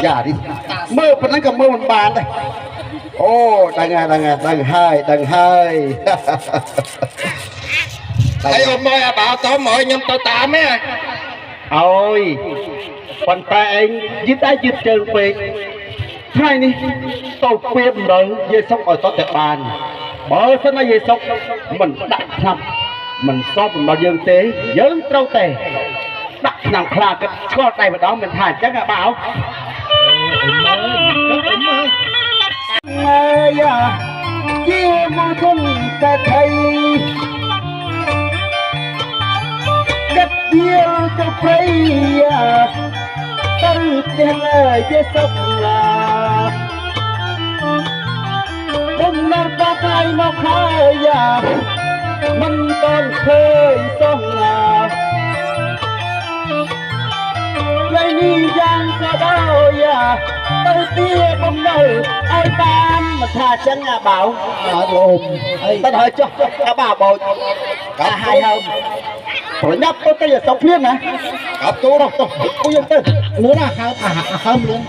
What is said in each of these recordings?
dạ đi mơ phầnนั้นกับmơมันบานเลยโอ้ดังhai thầy ôm môi à bảo tao mời nhâm tao tạm á ôi phần tay anh dứt ai dứt trơn phê hai đi tao phim rồi dây sóc ở tao tại bàn bờ sân này dây sóc mình đặt thăm mình so mình bao dương tế dớn trâu tè đặt nằm khla cái cho tay vào đó mình thả chắc là bảo ơi à chia mua thân ta thấy cất yêu cho phây à tân tiền ơi dây sóc là đừng làm ta thay nó khai à mình còn khơi sông à lấy đi giang cho đau à tao tia bông đời ai ban mà thà chân à bảo ôm tao hỏi cho cả bà bồi cả hai hôm rồi nhấp tôi bây giờ sống liên nè cặp chú đâu tôi dùng tư nữa là không luôn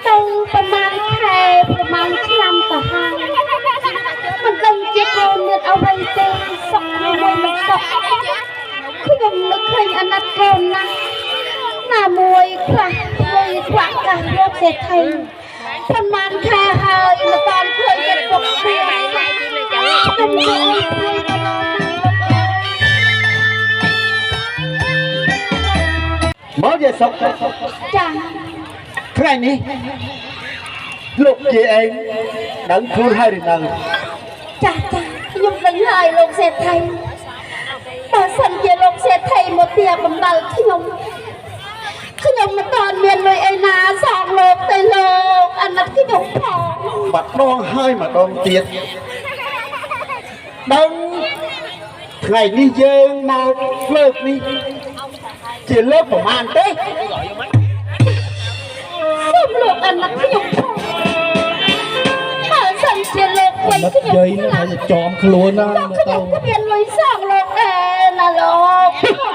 từประมาณแค่ประมาณลำต่อห้ามันดึงจีโกนเลือดเอาไว้เต็มสองเลยมันสองคือยังนึกเคยอนัดเกินนะหน้ามวยคลักกันโลกเศรษฐีประมาณแค่หายมาตอนเคยเป็นปกเปียเป็นโอ้ยmới về sốngจังcái này lục gì em đặng khui hai đi nào จ้ายุ่งดึงเลยโลกเศรษฐีมาสั่นเจโลกเศรษฐีหมดเตียบำบัดขยมมาตอนเมียนเลยไอ้นาสองโลกแต่โลกอันนั้นขยมพอ mặt đong hai mà đong tiệt đong ngày đi dương nào lớp đi chỉ lớp của màn thế ส้มโลกอันนั้นขยมพอมาสั่นเจโลกไว้ขยม dây nó phải là chọn luôn á ขยมก็เมียนเลยสองโลกน่ะโลก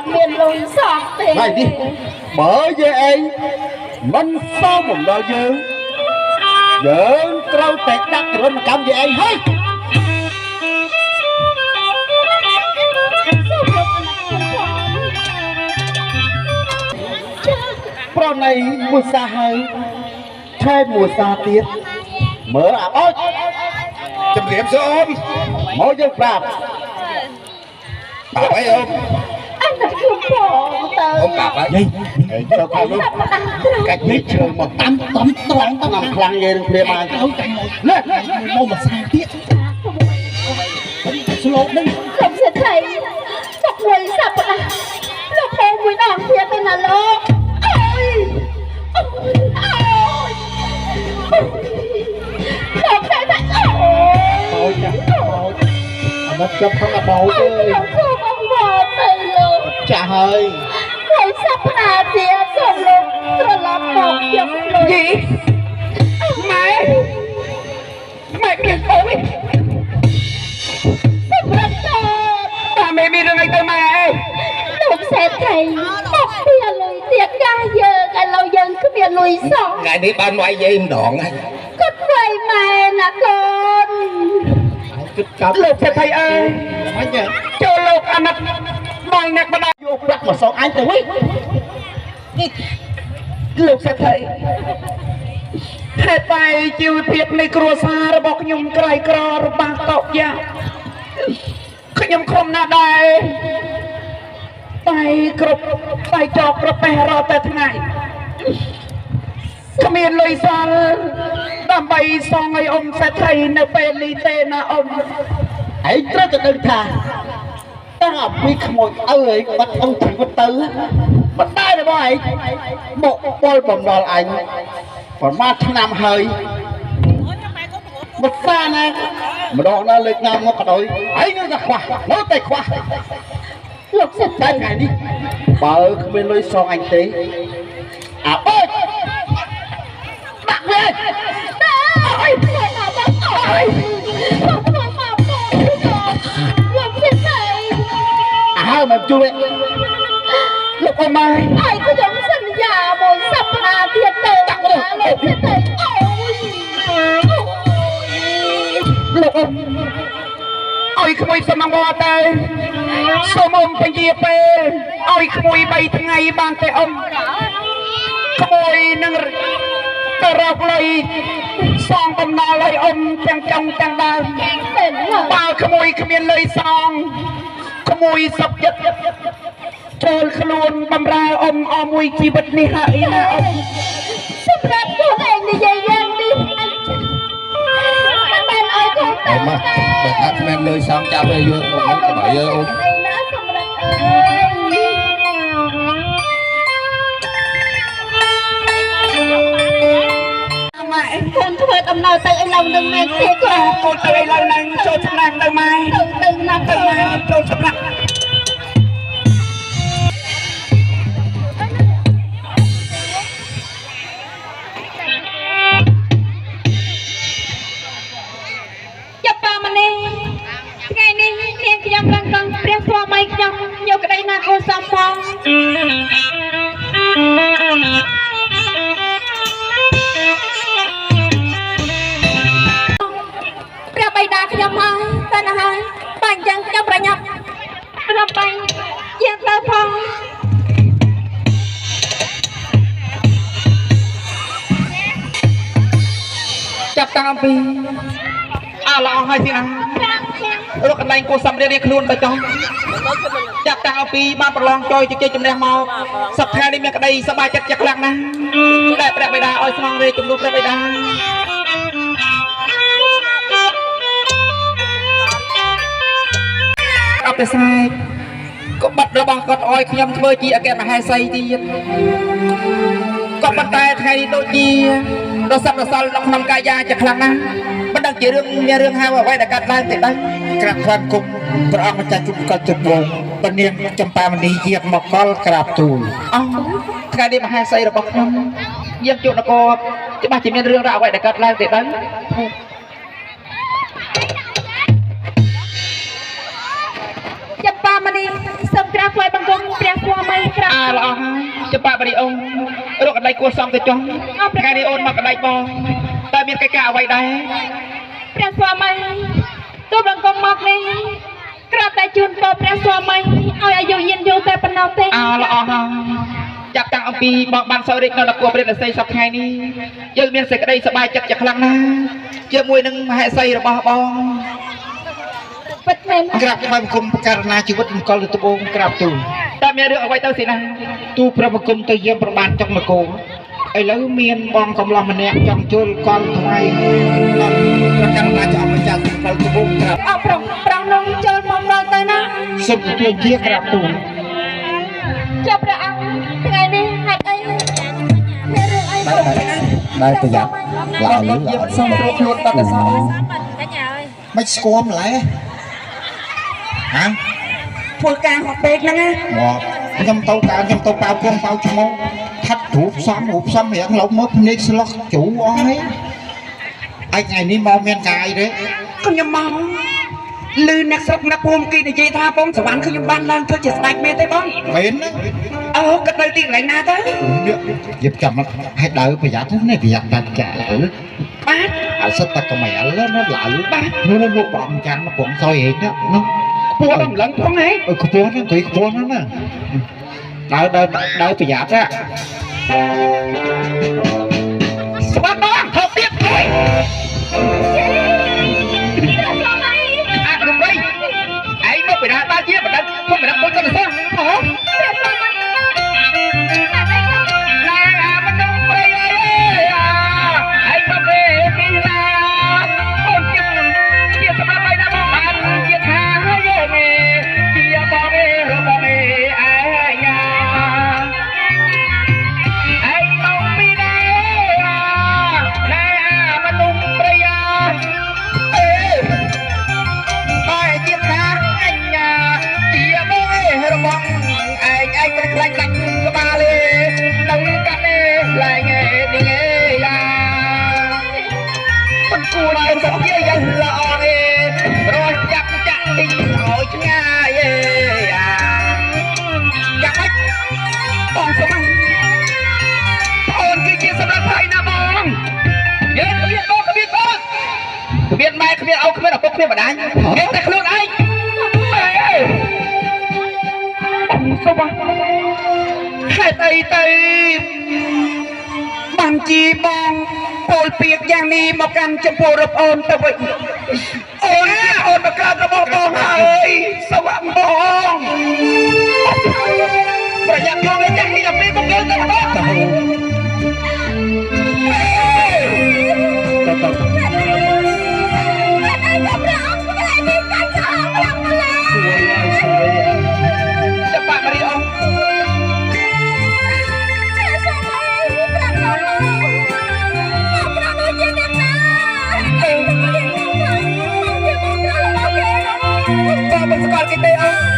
เมียนเลยสองเต็ม này đi mở với em mình sao một bao dương giỡn trâu tẹt đắt rồi mà cầm với em hết pro này mùa xa hơi thay mùa xa tiết mở à ôi chấm điểm số ôm mỗi dân phạm bà phải ôm anh là không bỏ tờ ôm bà phải gì sao không luôn cách biết trường mà tắm nằm khăn về đừng phê mà lên mô mà xa tiết số lột đi không sẽ thấy một người sắp à lúc hôm mới nằm phía bên là lô không thể thấy ôi nó chấp không là bầu chứ không ông bỏ tay luôn chà hơi người sắp là phía sổ lục rồi là một dòng lùi gì mẹ kìa ôi sắp rất tốt bà mẹ biết này tới mẹ lúc sẽ thấy một bia lùi tiệt ga giờ cái lâu dân cứ bia lùi xong ngày đi ban ngoài dây em đoạn á cất vậy mẹ nè con lục sẽ thấy ơi cho lục anh mang nạc bắt vô đặt mà sao anh tuổi lục sẽ thấy hệ tài chiều thiệt này cua xa bọc nhung cày cò bạc cọc dạ khơi nhung không na đài tay cột tay chọc rồi bè rò tại thế này không yên lời xa đam bay xong ngày ông sẽ thấy nơi bên ly tê na ông ấy rất là đơn thà ta học bị khmồi ơi bắt ông chỉ có tứ mà tay là bao ấy bộ bôi bồng đòn ảnh còn ba năm hơi một xa nè mà đó nó lên nam nó cả đôi ấy nó ra khoa nó tay khoa លោកសិទ្ធិ តែថ្ងៃនេះបើគ្មានលុយសងអញទេអាអើយដាក់វាអើយធ្វើណាស់បងអើយបងធ្វើមកបងលោកសិទ្ធិហើមកជួយលោកអមអាើយខ្ញុំសន្យាមួយសប្តាហ៍ទៀតទៅដាក់លោកសិទ្ធិលោកអើយក្មួយសំងទៅសូមអ៊ំពជាពេលឲ្យក្មួយ3ថ្ងៃបានទេអ៊ំក្មួយនឹងទៅរកលុយសងបំណុលឲ្យអ៊ំទាំងចុងទាំងដើមបើក្មួយគ្មានលុយសងក្មួយសុខចិត្តចូលខ្លួនបំរើអ៊ំអស់មួយជីវិតនេះហើយណាអ៊ំសម្រាប់ខ្លួនឯងនិយាយយ៉ាងនេះបានឲ្យកូនទៅមកបើថាគ្មានលុយសងចាប់ឲ្យយកមកទៅបើយើអូនណាសម្រាប់ម៉ែកូនធ្វើដំណើរទៅឥឡូវនឹងមែនទេកូនទៅឥឡូវនឹងចូលឆ្នាំទៅម៉ែទៅណាទៅម៉ែចូលឆ្នាំថ្ងៃនេះនាងខ្ញុំរំកងព្រះស្វាមីខ្ញុំយកក្តីណាកូនសំផងព្រះបិតាខ្ញុំមកតែណាហើយបាញ់ចឹងខ្ញុំប្រញាប់រំបាញ់ជាងទៅផងចាប់តាំងអំពីល្អហើយទីណារកកន្លែងគោសំរៀបខ្លួនទៅចុះចាប់តាំងអំពីបានប្រឡងចូលជជែកជំនះមកសប្តាហ៍នេះមានក្តីសប្បាយចិត្តជាខ្លាំងណាស់តែព្រះបិតាឲ្យស្នងរេជំនួសព្រះបិតាអបិសេកក៏បាត់របស់គាត់ឲ្យខ្ញុំធ្វើជាអគ្គមហេសីទៀតក៏ប៉ុន្តែថ្ងៃនេះដូចជារស័ព្ទរសល់ក្នុងកាយាជាខ្លាំងណាស់មិនដឹងជារឿងមានរឿងហៅអ្វីដែលកាត់ឡើងទេដែរក្រាបថ្វាយគុំព្រះអង្គម្ចាស់ជុំកលជុំវងពនាងចម្ប៉ាមនីជាមកកលក្រាបទូលថ្ងៃនេះមហេសីរបស់ខ្ញុំយាងជួបនគរច្បាស់ជាមានរឿងរ៉ាវអ្វីដែលកាត់ឡើងទេដែរចម្ប៉ាមនីសូមក្រាបថ្វាយបង្គំព្រះស្វាមីក្រាបល្អហើយចម្ប៉ាមនីអូនរកកន្លែងគួរសមទៅចុះថ្ងៃនេះអូនមកកន្លែងបងតែមានកិច្ចការអ្វីដែរព្រះស្វាមីទូបង្គំមកនេះក្រាបតែជូនពរព្រះស្វាមីឲ្យអាយុយឺនយូរតែប៉ុណ្ណោះទេល្អហើយចាប់តាំងអំពីបងបានសោយរិទ្ធនៅនគរព្រះរាជសីសប្តាហ៍នេះយើងមានសេចក្តីសប្បាយចិត្តជាខ្លាំងណាស់ជាមួយនឹងមហេសីរបស់បងពិតមែនក្រាបថ្វាយបង្គំប្រកាសណាជីវិតមកលទៅត្បូងក្រាបទូលតែមានរឿងអ្វីទៅស៊ីណាទូព្រះបង្គំទៅយាមប្របានចុកនគរឥឡូវមានបងកំឡោះម្នាក់ចង់ចូលកលថ្មីដល់ប្រកាសណាចង់ម្ចាស់កលត្បូងក្រាបអប្រងនោះចូលមកដល់ទៅណាសុំជួយជាក្រាបទូលចាប់ព្រះអង្គថ្ងៃនេះហេតុអីមានរឿងអីទៅដែរប្រយ័ត្នឡើយយើងសុំព្រោះខ្លួនដល់កសោមិនស្គាល់ម្ល៉េះហាធ្វើការហត់ពេកហ្នឹងណាខ្ញុំទៅការខ្ញុំទៅប៉ៅគង់ប៉ៅឈ្មោះថាត់រូបសំរៀងឡុកមើលភ្នែកស្លោះជ្រូអស់ហើយឯថ្ងៃនេះមកមានកាយទេខ្ញុំមកលឺអ្នកស្រុកអ្នកភូមិគេនិយាយថាបងសវណ្ណខ្ញុំបានឡើងធ្វើជាស្ដេចមែនទេបងមែនអូគាត់នៅទីកន្លែងណាទៅយកចាំឲ្យដើរប្រយ័ត្ននេះប្រយ័ត្នដាច់ចាបាទឲ្យសិតតែកម្រាលណាឡើយបាទនោះមកបងចាំបងសយហេងនោះខ្ពស់ដល់ម្លឹងផងហ៎ខ្ពស់ហ្នឹងទៅខ្ពស់ហ្នឹងណាដើរប្រយ័ត្នស្បាត់បងថោកទៀតមួយអាក្រុមវិញឯងមកពីណាបានជាបណ្ដឹងខ្ញុំមិនដឹងដូចគាត់ទៅសោះអូ សុំអូនគឺជាសម្រាប់ហើយណាបងយើងគ្មានបងគ្មានបងគ្មានម៉ែគ្មានឪគ្មានឪពុកគ្មានម្ដាយមានតែខ្លួនឯងសុំហេតុអីទៅបានជាបងពលពាកយ៉ាងនេះមកកាន់ចំពោះរកអូនទៅវិញអូនជាអូនមកកើតរបស់បងហើយសវណ្ណបងប្រយ័ត្នមកចាស់នេះដល់ពេលបងយើងទៅបងទៅ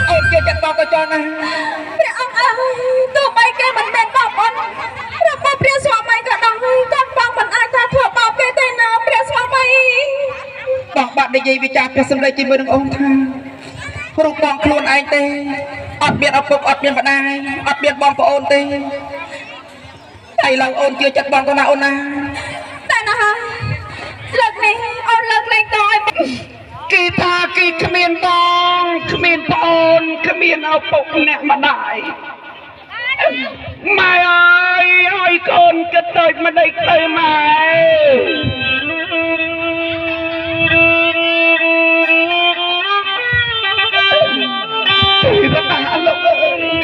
អូនជាចាត់បងក៏ចង់ណាព្រះអង្គអើយទោះបីគេមិនមែនបងអូនរបស់ព្រះស្វាមីក៏ដឹងគាត់បងមិនអាចថាធ្វើបោកគេទេណាព្រះស្វាមីបងបាត់និយាយវិចារព្រះសម្ដីជាមួយនឹងអូនថារូបបងខ្លួនឯងទេអត់មានឪពុកអត់មានម្ដាយអត់មានបងប្អូនទេតែឡើយអូនជឿចិត្តបងក៏ណាអូនណាតែណាលើកនេះអូនលើកលែងតឲ្យគេថាគេគ្មានបងគ្មានប្អូនគ្មានឪពុកអ្នកម្ដាយម៉ែអើយឲ្យកូនគិតទៅមិនដេកទៅម៉ែពីតាលោកអើយ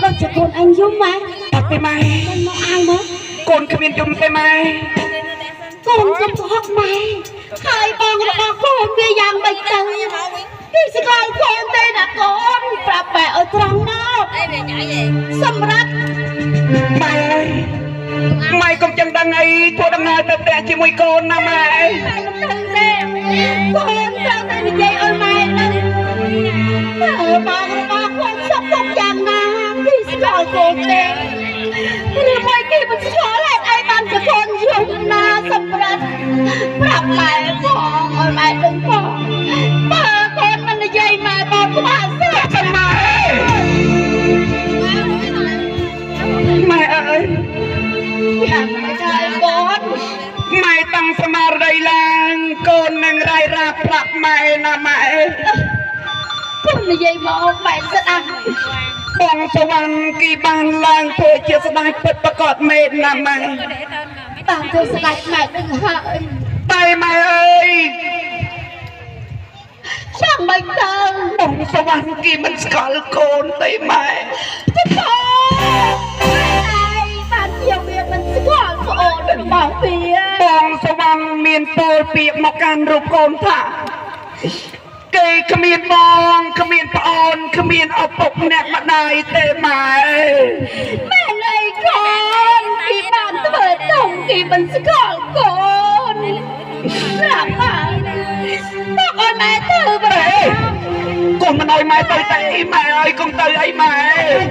លោកជាកូនអញយំម៉ែអត់ទេម៉ែមកអាយមកកូនគ្មានយំទេម៉ែកូនកំហុសម៉ែហើយបងរបស់កូនវាយ៉ាងម៉េចទៅគេស្គាល់កូនទេណាកូនប្រាប់បែឲ្យត្រង់មកសម្រាប់ម៉ែម៉ែកុំចឹងដឹងអីធ្វើដំណើរទៅផ្ទះជាមួយកូនណាម៉ែមិនដឹងទេកូនត្រូវតែនិយាយឲ្យម៉ែដឹងបងរបស់គាត់សុខទុក្ខយ៉ាងណាគេស្គាល់កូនទេឬមួយគេមិនស្គាល់ហេតុអីបានជាកូនយំណាសម្រាប់ប្រាប់ម៉ែផងឲ្យម៉ែដឹងផងបើកូនមិននិយាយម៉ែបងក្បាលស្លាប់ចាំម៉ែម៉ែអើយយ៉ាងម៉េចហើយកូនម៉ែតាំងស្មារតីឡើងកូននឹងរាយរាប្រាប់ម៉ែណាម៉ែកូននិយាយមកម៉ែស្ដាប់បងសវណ្ណគេបានឡើងធ្វើជាស្ដេចពិតប្រកបមែនណាម៉ែបានធ្វើស្ដេចម៉ែនឹងហើយតែម៉ែអើយចាំមិនទៅបងសវណ្ណគេមិនស្គាល់កូនទេម៉ែទៅបានជាវាមិនស្គាល់ប្អូនរបស់វាបងសវណ្ណមានពលពាក្យមកកាន់រូបកូនថាគេគ្មានបងគ្មានប្អូនគ្មានឪពុកអ្នកម្ដាយទេម៉ែម៉ែអីកូនគេបានធ្វើទុំគេមិនស្គាល់កូនស្រាប់ហើយមកឲ្យម៉ែទៅបែកូនមិនឲ្យម៉ែទៅតែអីម៉ែអើយកុំទៅអីម៉ែ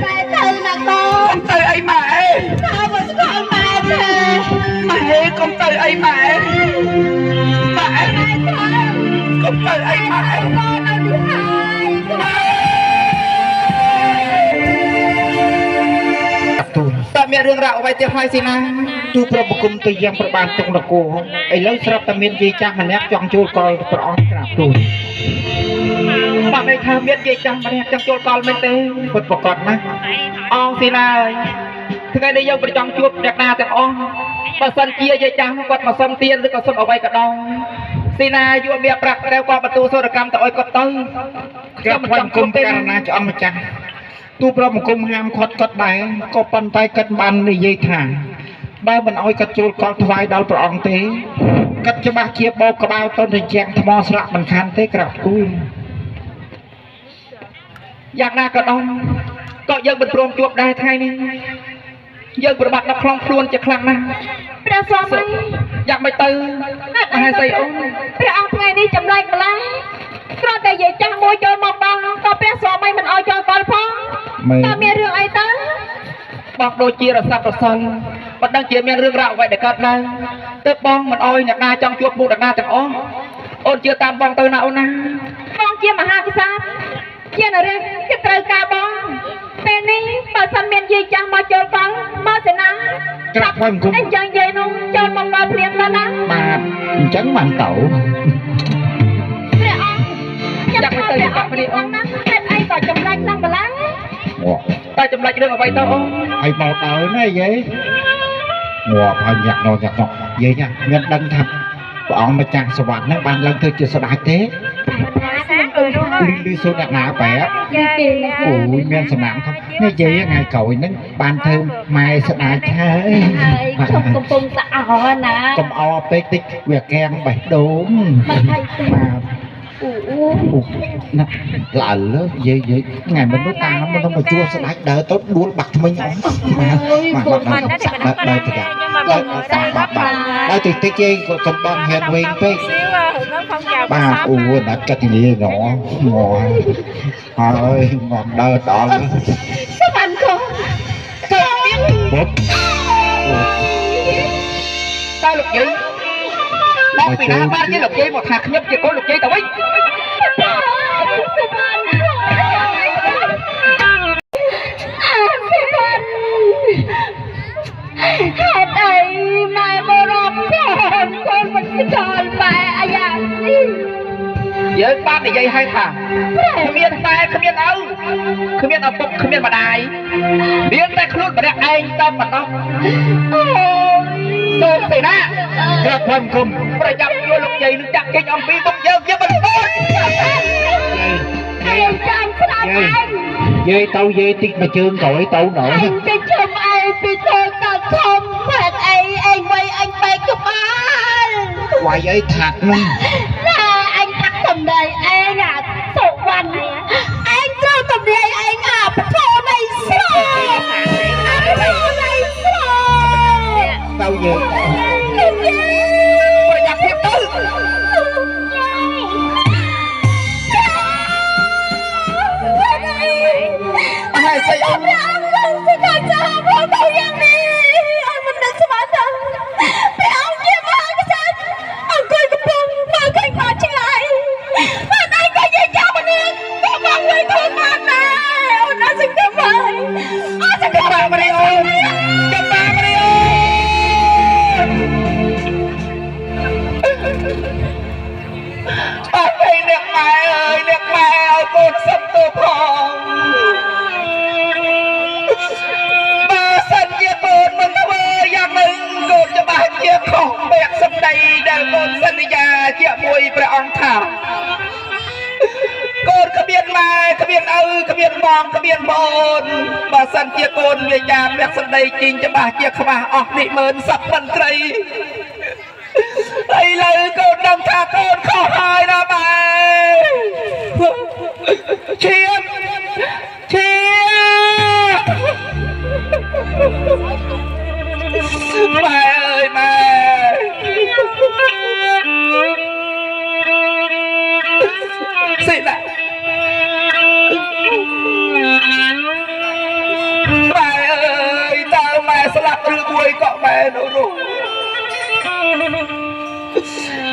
ម៉ែទៅណាកូនកុំទៅអីម៉ែថាមិនស្គាល់ម៉ែទេម៉ែកុំទៅអីម៉ែម៉ែកុំទៅអីម៉ែកូននៅនេះហើយតើមានរឿងរ៉ាវអ្វីទៀតហើយស៊ីណាទូប្រពគុំទៅយ៉ាងប្របានទុកនគរឥឡូវស្រាប់តែមានយាយចាស់ម្នាក់ចង់ជួលកលព្រះអង្គក្រាបទូលបានន័យថាមានយាយចាស់ម្នាក់ចង់ជួលកលមែនទេពិតប្រកបណាស់អង្គស៊ីណាថ្ងៃនេះយើងប្រចង់ជួបអ្នកណាទាំងអស់បើសិនជាយាយចាស់គាត់មកសុំទានឬក៏សុំអ្វីក៏ដោយស៊ីណាយួរមានប្រាក់ក្រៅក៏បន្ទូសូរកម្មទៅឲ្យគាត់ទៅខ្ញុំមិនចង់គុំករណាចអង្គម្ចាស់ទូប្រពគុំហាមគាត់គាត់ដែរក៏ប៉ុន្តែគាត់បាននិយាយថាបើមិនអោយគាត់ជួលកលថ្វាយដល់ព្រះអង្គទេគាត់ច្បាស់ជាបោកក្បាលទៅត្រជាក់ថ្មស្លាក់មិនខានទេក្រាបទូលយ៉ាងណាក៏ដោយក៏យើងមិនព្រមជួបដែរថ្ងៃនេះយើងប្របាត់ដល់ខ្លងខ្លួនជាខ្លាំងណាស់ព្រះស្វាមីយ៉ាងមិនទៅមហេសីអូនព្រះអង្គថ្ងៃនេះចម្លែកម្ល៉េះ គ្រាន់តែនិយាយចាស់មួយចូលមកបងក៏ព្រះស្វាមីមិនអោយចូលកលផងតើមានរឿងអីទៅបងដូចជារស័ព្ទរសល់មិនដឹងជាមានរឿងរ៉ាវអ្វីដែលកើតឡើងទើបបងមិនអោយអ្នកណាចង់ជួបមុខអ្នកណាទាំងអស់អូនជឿតាមបងទៅណាអូនណាបងជាមហាក្សត្រជានរាគេត្រូវការបងពេលនេះបើសិនមានយាយចាស់មកចូលកលមកសេនាក្រាបថ្វាយបង្គំអញ្ចឹងយាយនោះចូលមកកលព្រាមទៅណាបាទអញ្ចឹងបានទៅព្រះអង្គចាំទៅបាក់នេះអូនណាហេតុអីក៏ចម្លាច់នឹងបលាំងតែចម្លាច់រឿងអ្វីទៅអូនឲ្យមកដល់ណាយាយងាប់ហើយញាក់នោះយាយញ៉ាមានដឹងថាព្រះអង្គម្ចាស់សវណ្ណហ្នឹងបានឡើងធ្វើជាស្ដេចទេលឺសូនអ្នកណាបែបអូយមានសំណាងថានេះយាយថ្ងៃក្រោយហ្នឹងបានធ្វើម៉ែស្ដេចហើយខ្ញុំកំពុងតែអរណាកុំអោពេកតិចវាកៀងបេះដូងមិនហើយទេណាឡើយយាយថ្ងៃមុននោះតាមមុនមកជួស្ដេចដើរទៅដួលបាក់ថ្មិញអស់បាទដើរទៅយ៉ាងដើរតិចយាយកុំបងហ៊ានវិញពេកបាទអូណាត់កាត់ទីនេះណោះហើយងំដើរដល់សុបានក៏ទៀតពុតតើលោកយាយមកពីណាបានជាលោកយាយមកថាខ្ញុំជាកូនលោកយាយទៅវិញហេតុអីម៉ែបរំកូនមិនចោលម៉ែអាយ៉ាងនេះយើងបាននិយាយឲ្យថាគ្មានតែគ្មានឪគ្មានឪពុកគ្មានម្ដាយមានតែខ្លួនម្នាក់ឯងតែប៉ុណ្ណោះសូមសេនាក្រាបថ្វាយបង្គំប្រយ័ត្នយកលោកយាយនឹងចាក់ចេញអំពីមុខយើងមិនអត់យាយចាំស្ដាប់ឯងយាយទៅយាយតិចមកជើងក្រោយទៅណោះទៅជុំឯងពីធំដល់ធំហេតុអីឯងវៃអញបែកក្បាលវាយអីថាក់ហ្នឹងណាអញតាក់តំណែងឯងអាសុវណ្ណឯងត្រូវតំណែងឯងអាផ្ទោនៃស្រោទៅយើងប្រយ័ត្នភាពទៅហើយស្អីអត់ព្រះអង្គទៅចាមកទៅយ៉ាងនេះអត់មិនដឹងស្មានទេព្រះអង្គជាមហាក្សត្រអង្គុយកំពុងមើលឃើញមកឆ្ងាយបានឯងក៏យាយចាំម្នាក់ក៏មកវិញធំមកដែរអូនអត់សង្ឃឹមហើយអត់សង្ឃឹមម្នាក់អូនចាំបានម្នាក់អូនអើយអ្នកម៉ែអើយអ្នកម៉ែឲ្យកូនសុំទៅផងជាខុសបែកសម្ដីដែលកូនសន្យាជាមួយព្រះអង្គថាកូនគ្មានម៉ែគ្មានឪគ្មានបងគ្មានប្អូនបើសិនជាកូនវាចាបែកសម្ដីជីងច្បាស់ជាខ្វះអស់នេះមើលសັບមន្ត្រីឥឡូវកូនដឹងថាកូនខុសហើយណាម៉ែឈៀមម៉ែអើយម៉ែសិណាម៉ែអើយតើម៉ែស្លាប់ឬមួយក៏ម៉ែនៅរស់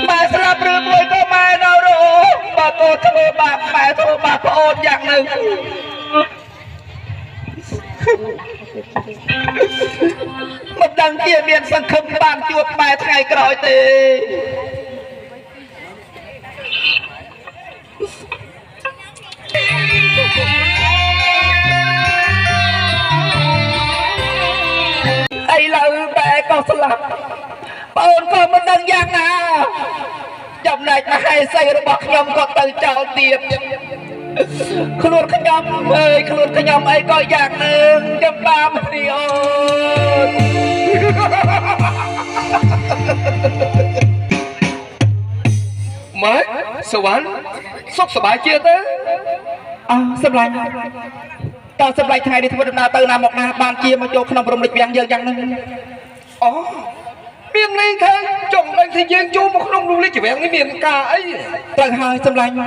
ម៉ែស្លាប់ឬមួយក៏ម៉ែនៅរស់បើកូនធ្វើបាបម៉ែធ្វើបាបប្អូនយ៉ាងនឹងមិនដឹងជាមានសង្ឃឹមបានជួបម៉ែថ្ងៃក្រោយទេឥឡូវម៉ែក៏ស្លាប់បងអូនក៏មិនដឹងយ៉ាងណាចំណែកមហេសីរបស់ខ្ញុំក៏ទៅចោលទៀតខ្លួនខ្ញុំអើយខ្លួនខ្ញុំអីក៏យ៉ាងនឹងចាំតាមនេះអូនម៉ែសវណ្ណសុខសប្បាយជាទៅអើសម្លាញ់តើសម្លាញ់ថ្ងៃនេះធ្វើដំណើរទៅណាមកណាបានជាមកចូលក្នុងព្រំលិចវាំងយើងយ៉ាងហ្នឹងអូ miền này thôi chồng anh thì riêng chú mà không luôn lấy chỉ về cái miền cả ấy từ hai xâm lanh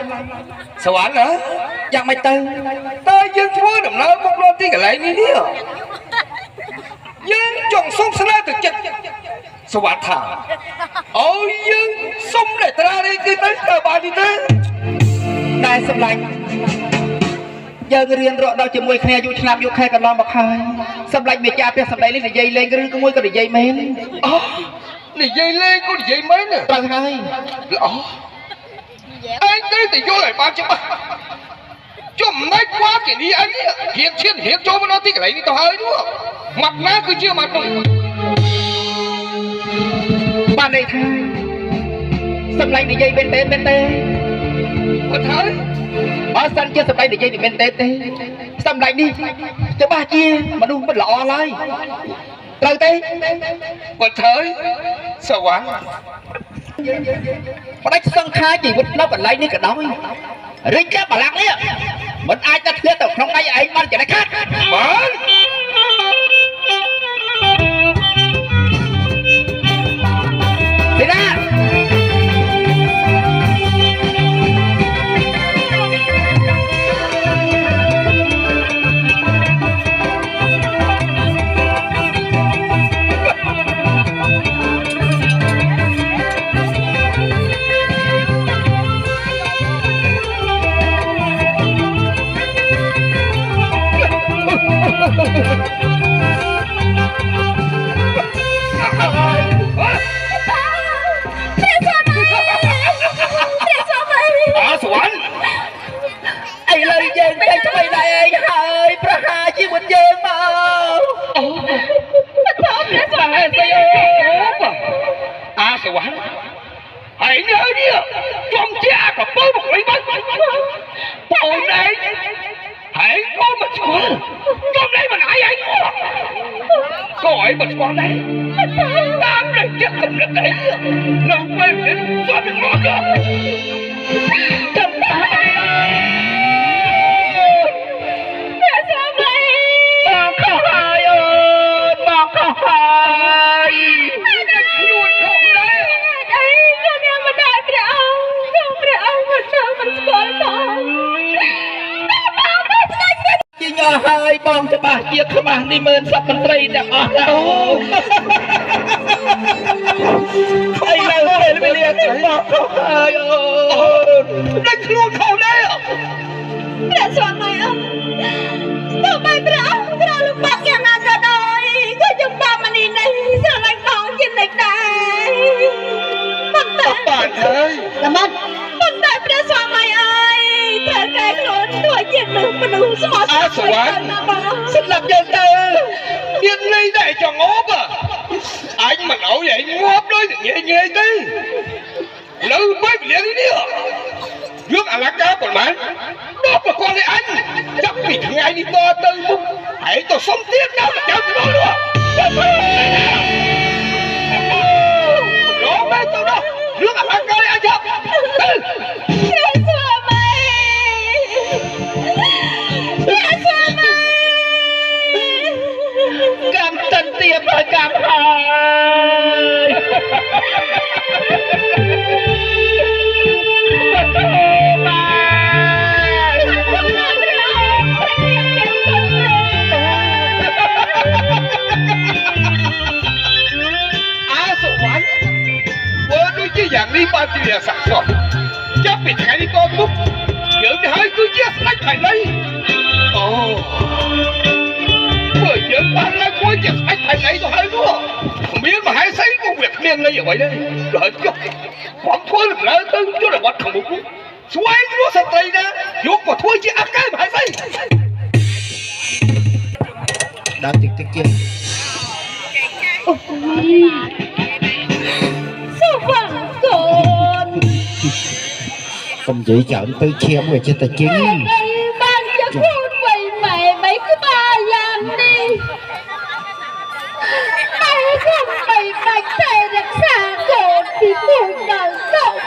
sao anh hả dạng mày tây tây riêng chúa đầm nó bốc lo tí cả lại đi đi riêng chồng sống sân từ chật sao anh thả ôi riêng sống để ta đi đi tới tờ bà đi tới ដែលសម្លាញ់យើងរៀនរកដល់ជាមួយគ្នាយូរឆ្នាំយូរខែកន្លងមកហើយសម្លាញ់វាចាពេលសម្ដីនេះនិយាយលេងឬក៏មួយក៏និយាយមែន này dây lên con dây mấy nè ត្រូវហើយ anh tới thì vô lại bao chứ mà cho mấy quá cái đi anh hiện thiên hiện cho nó tí cái này đi tao hơi đúng không mặt má cứ chưa mặt rồi បានន័យថាសម្លាញ់និយាយមែនទេមែនទេ thật hơi បើសិនជាសម្លាញ់និយាយមែនទេសម្លាញ់នេះច្បាស់ជាមនុស្សមិនល្អឡើយត្រូវទេ thật hơi sao quá ផ្ដាច់សង្ខារជីវិតនៅកន្លែងនេះក៏ដោយរិចកាបលាំងនេះមិនអាចទៅធ្វើទៅក្នុងដៃឯងបានចំណេះខាត់ bán thế ra sao anh ai lời dân đây cho mày này hơi pra hà chi một dân mà sao anh hãy nhớ đi trong cha có bố một lấy bánh bố này hãy có một con trong đây mà nãy anh gọi một con đây tám này chắc không được đấy đâu quên đến xóa được nó cơ cầm tay mẹ sao vậy bà không hai ơi bà không hai luôn không đấy đấy con em mà đại bệ ông mà sao mình xóa thôi chi nhỏ hai bong cho bà chia khám ăn đi mơn sắp mình trây đẹp ở đâu ai lâu lên mới liền bà không hai ơi đánh luôn không đấyព្រះស្វាមីអើទោះបីព្រះអង្គក្រលំបាកយ៉ាងណាក៏ដោយក៏ខ្ញុំតាមមនីនេះស្រឡាញ់បងជានិច្ចដែរប៉ុន្តែ bạn ơi ល្មិតប៉ុន្តែព្រះស្វាមីអើយត្រូវកែខ្លួនធ្វើជាមនុស្សស្មោះត្រង់ណាបង xin làm dân ta Yên ly này cho ngốp à anh mà nói vậy ngốp đôi thì nghe nghe đi lư mới bị đi đi à nước à lá cá còn bán đó mà con này anh chắc vì thằng ai đi to tư múc hãy tôi sống tiếp đâu mà cháu nó luôn đó mấy tôi đâu nước à lá cá này anh chắc ព្រះស្វាមីព្រះស្វាមី cam tân tiệp rồi cam hai số quán bữa đôi chứ dạng đi ba thì là sẵn sàng chắc bị thằng đi con múc giờ thì hai cứ chết lách phải đây ồ bởi giờ ba lại cuối chết lách phải đây rồi hai nữa không biết mà hai sấy công việc miệng đây vậy đây rồi chứ khoảng thôi là lỡ tư chứ là bắt không một cú xoay nó sạch tay ra vô mà thôi chứ ăn cái mà hai sấy đã tiệc tiệc kia sao vâng con không dễ chọn tới chia người cho tài chính ban cho con vậy mẹ mấy cái ba làm đi ai không bị bạch thề được xa con thì buồn đầu sống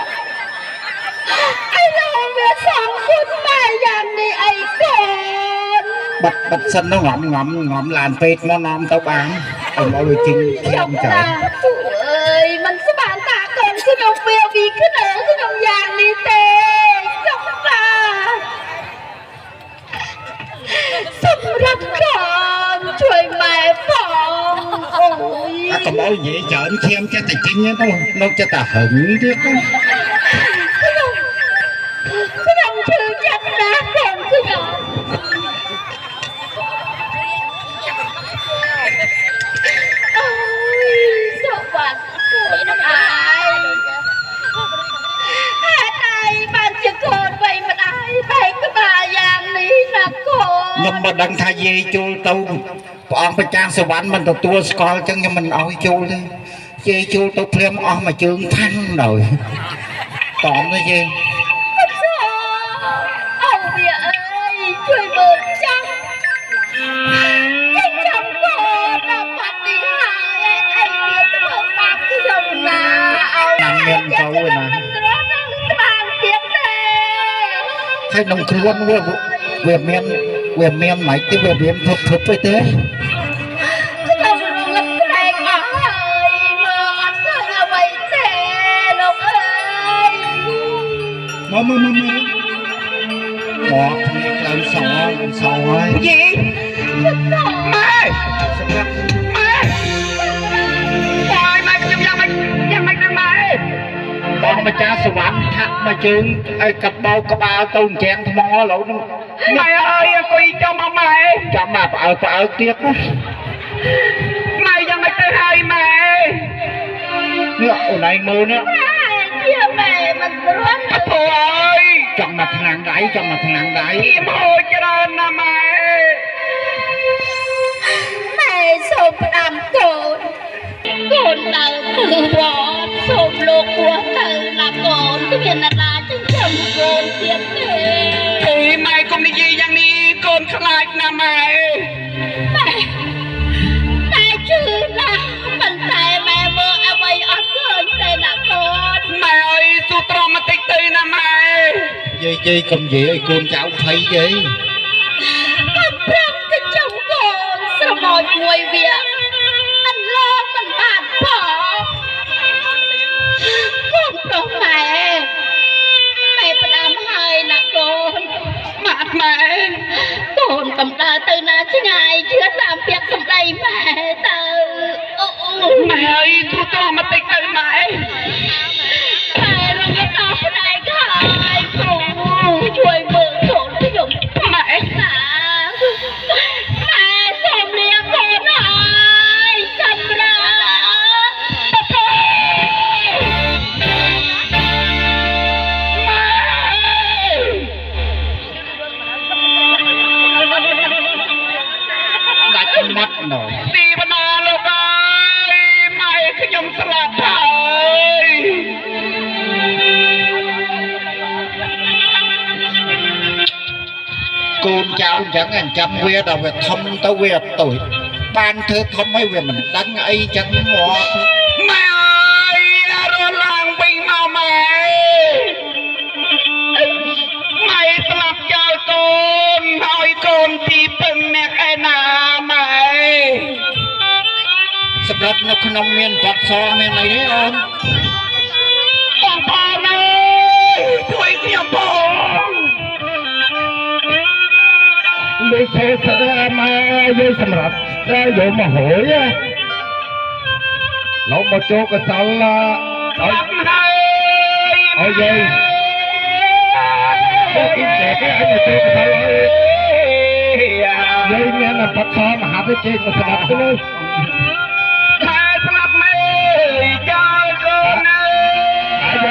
ai đâu biết sáng con ba làm đi ai con bạch bạch xanh nó ngậm ngậm ngậm làm phết nó nom tao bán ông ơi chinh em trời ơi mình sẽ bàn tạ còn cái đồng phiêu vì cái nở cái đồng vàng đi tê chọc ta sắp rất con chuối mẹ phòng ôi ông ơi vậy trời anh xem cho tài chinh nhé nó cho ta hận tiếc đó cái đồng chữ chắc đã còn cái đồng sao bạn ai ai bạn chỉ còn vậy mà ai vậy cái bà giang này là con nhưng mà đăng thay dây chua tâu ông phải trang sờ bắn mình tụi tua score chân nhưng mình ôi chua đi dây chua tụi phim ông mà trường thanh rồi tóm cái gì ông bia ơiជួយមើលចាំចាំគាត់ដល់បាត់នេះហើយអីវាធ្វើបាបខ្ញុំណាឲ្យមានកោណាបានទៀតទេហើយក្នុងខ្លួនវាមានមិនទេវាមានធប់ទៅទេខ្ញុំលឹកត្រែកអស់ហើយមើលអត់ឃើញអ្វីទេលោកអើយមកមកគ្នាឡើងសហើយយីម៉ែសម្រាប់ម៉ែខ្ញុំយ៉ាងម៉េចនឹងម៉ែបងម្ចាស់សវណ្ណថាក់មកជើងឲ្យកាត់បោកក្បាលទៅចែងថ្មឥឡូវនោះម៉ែអើយអង្គុយចំមកម៉ែចាំមកផ្អើទៀតណាម៉ែយ៉ាងម៉េចទៅហើយម៉ែនេះអូនឯងមើលនេះជាម៉ែមិនព្រមអធអើយចង់មកថ្នាំងដៃមហោច្រើនណាស់ម៉ែម៉ែសូមផ្ដាំកូនដើរគឺវត្តសូមលោកគួរទៅណាកូនគ្មានណារាចិញ្ចឹមកូនទៀតទេអីម៉ែកុំនិយាយយ៉ាងនេះកូនខ្លាចណាស់ម៉ែតែជឿណាស់ប៉ុន្តែម៉ែមើលអ្វីអត់ឃើញទេណាកូនម៉ែអើយស៊ូត្រមបន្តិចទៅណាម៉ែយាយកុំនិយាយឲ្យកូនចៅភ័យយាយកំប្រាំចិញ្ចឹមកូនស្រមោចមួយវាអន្លោមិនបានផងកូនប្រុសម៉ែផ្ដាំហើយណាកូនបាទម៉ែកូនកំដៅទៅណាឆ្ងាយជឿតាមពាក្យសម្ដីម៉ែទៅម៉ែអើយទូទៅមកតិចទៅម៉ែរងដល់ផ្នែកហើយគ្រូជួយមើលកូនខ្ញុំម៉ែណាម៉ែសូមលាកូនហើយសម្រាប់មាត់ណោទីបណ្ណាលោកអើយម៉ែខ្ញុំស្លាប់ហើយកូនចៅអញ្ចឹងចាំវាដល់វាធំទៅវាអត់ទុយបានធ្វើធំឲ្យវាមិនដឹងអីចឹងមកម៉ែអើយរស់ឡើងវិញមកម៉ែស្លាប់ចោលកូនហើយកូនទីពឹងអ្នកឯណាម៉ែសម្រាប់នៅក្នុងមានបាត់សមានអីទេអូនបងប្អូនអើយជួយខ្ញុំបងលើសេស្រាម៉ែយើងសម្រាប់តែយកមកហួយលោកមកចូលកសលឲ្យយាយអូគិតតែឲ្យមកចូលកសលយាយមានបាត់សមហាវិជ័យមកស្ដាប់ទៅលើម៉ែស្លាប់ម៉ែចោលកូនអើយ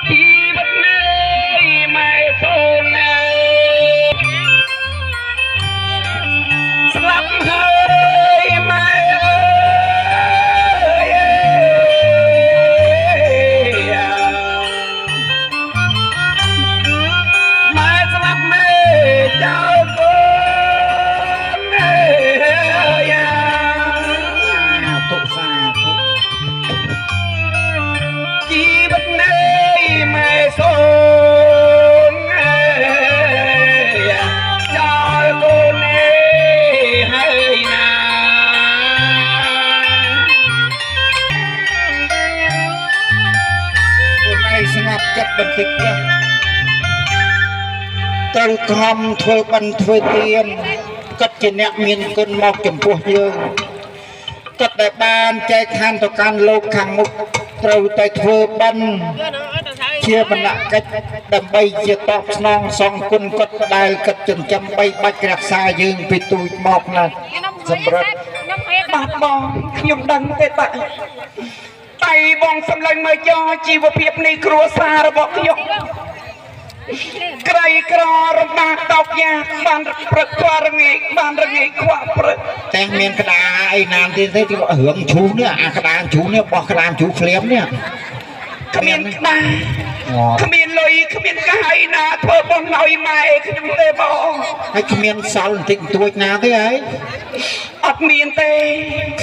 ជីវិតនេះម៉ែសូនអើយស្លាប់ហើយម៉ែចោលកូន ត្រូវខំធ្វើបិណ្ឌធ្វើទានគិតជាអ្នកមានគុណមកចំពោះយើងគិតតែបានចែកឋានទៅកាន់លោកខាងមុខត្រូវតែធ្វើបិណ្ឌជាបណ្ណកិច្ចដើម្បីជាតបស្នងសងគុណគិតដែលគិតចិញ្ចឹមបីបាច់រក្សាយើងពីទូចមកណាសម្រាប់បាទបងខ្ញុំដឹងទេតាតែបងសម្លឹងមើលចោជីវភាពនៃគ្រួសាររបស់ខ្ញុំក្រីក្ររំបាក់តោកយ៉ាបានព្រឹកខ្វះរងាយបានរងាយខ្វះព្រឹកតែមានក្តារអីណាទៀតទេរឿងឈូនេះអាក្តារឈូនេះបោះក្តារឈូភ្លាមនេះគ្មានក្តារគ្មានលុយគ្មានកាយណាធ្វើបងឲ្យម៉ែខ្ញុំទេបងហើយគ្មានសល់បន្តិចបន្តួចណាទេហើយអត់មានទេ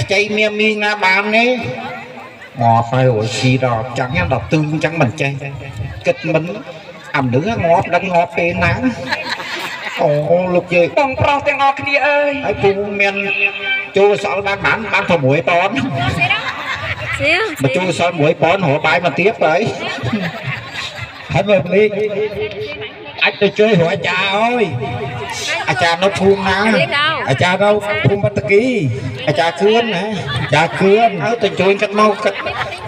ខ្ចីមានមីណាបាននេះមកទៅរស់ស៊ីដល់ចឹងដល់ទឹងចឹងមិនចេះគិតមិនអំនឿងាប់ដឹងងាប់ពេលណាអូលោកយាយបងប្រុសទាំងអស់គ្នាអើយហើយពូមានចូលសល់បាន6ប៉ុនបើចូលសល់6ប៉ុនរកបាយមកទៀតហើយហើយមើលនេះអាចទៅជួយរកអាចារ្យអើយអាចារ្យនៅភូមិណាអាចារ្យនៅភូមិបតគីអាចារ្យខឿនណាអាចារ្យខឿនទៅជួយកាត់មក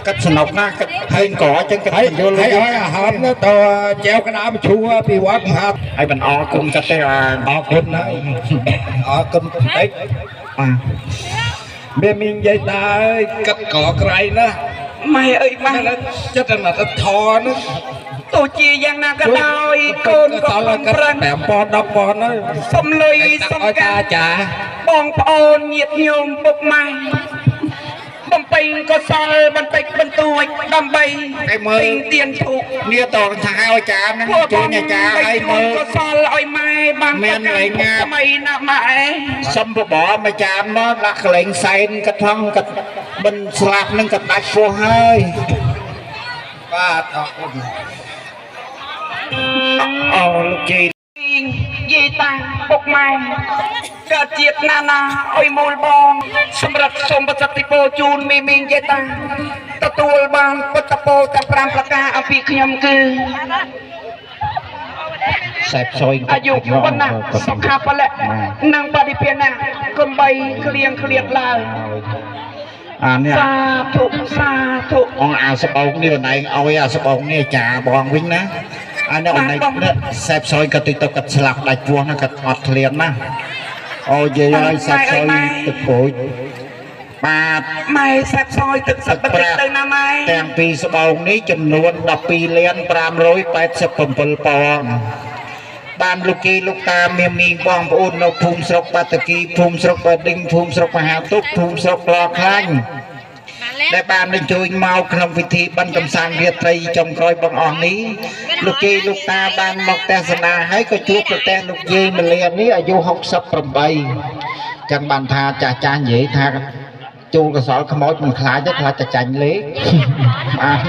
កាត់សំណុកណាកាត់ហែងក្រចឹងកាត់យល់ហើយអាហារទៅចែវកណ្ដាលមឈូពីវត្តមហាហើយបានអរគុណចិត្តទេអរគុណហើយអរគុណតិចមានមីងយាយតាអើយកាត់ក្រក្រៃណាម៉ែអើយម៉ែចិត្តតែមកធរនោះទោះជាយ៉ាងណាក៏ដោយកូនក៏ប្រឹង5ប៉ុន10ប៉ុនហើយសុំលុយសុំកាចាបងប្អូនញាតិញោមពុកម៉ែបំពេញក៏សល់បន្តិចបន្តួចដើម្បីទិញទៀនធូបនេះតថាឲ្យចាហ្នឹងជួយអាចារ្យឲ្យមើលក៏សល់ឲ្យម៉ែបានមានលេងងាថ្មីណាស់ម៉ែសុំបបរមកចាមមកដាក់កលែងសែនក៏ថងក៏មិនស្លាប់នឹងក៏ដាច់ពោះហើយបាទអរគុណអូលោកជីយាយតាពុកម៉ែកើតជាតិណានាអុយមូលបងសម្រាប់សូមប្រសិទ្ធិពរជូនមីមីងយាយតាទទួលបានពុទ្ធពរទាំង5ប្រការអំពីខ្ញុំគឺសែបសយអាយុវណ្ណៈសុខៈពលៈនិងបរិពាណាកំបីក្លៀងឡើងអានេះសាធុអង្គអាសបោកនេះណែឲ្យអាសបោកនេះចាបងវិញណាអានេះអនឡាញសែបសយក៏តិចទៅកាត់ស្លាប់ដាច់ពោះណាកាត់អត់ឃ្លានណាអូយាយឲ្យសែបសយទឹកពូជបាទម៉ែសែបសយទឹកសឹកបន្តិចទៅណាម៉ែទាំងពីរស្បោកនេះចំនួន12,587 ពងបានលោកគីលោកតាមានមីងបងប្អូននៅភូមិស្រុកបាតគីភូមិស្រុកបាឌិញភូមិស្រុកមហាទុកភូមិស្រុកក្លោខ្លាញ់ដែលបានអញ្ជើញមកក្នុងពិធីបិណ្ឌកំសាន្តរាត្រីចុងក្រោយបងអស់នេះលោកគីលោកតាបានមកទស្សនាហើយក៏ជួបប្រទេសលោកយាយមលានេះអាយុ68ចឹងបានថាចាស់និយាយថាចូលកសលខ្មោចមិនខ្លាចទេខ្លាចតែចាញ់លេខបាទ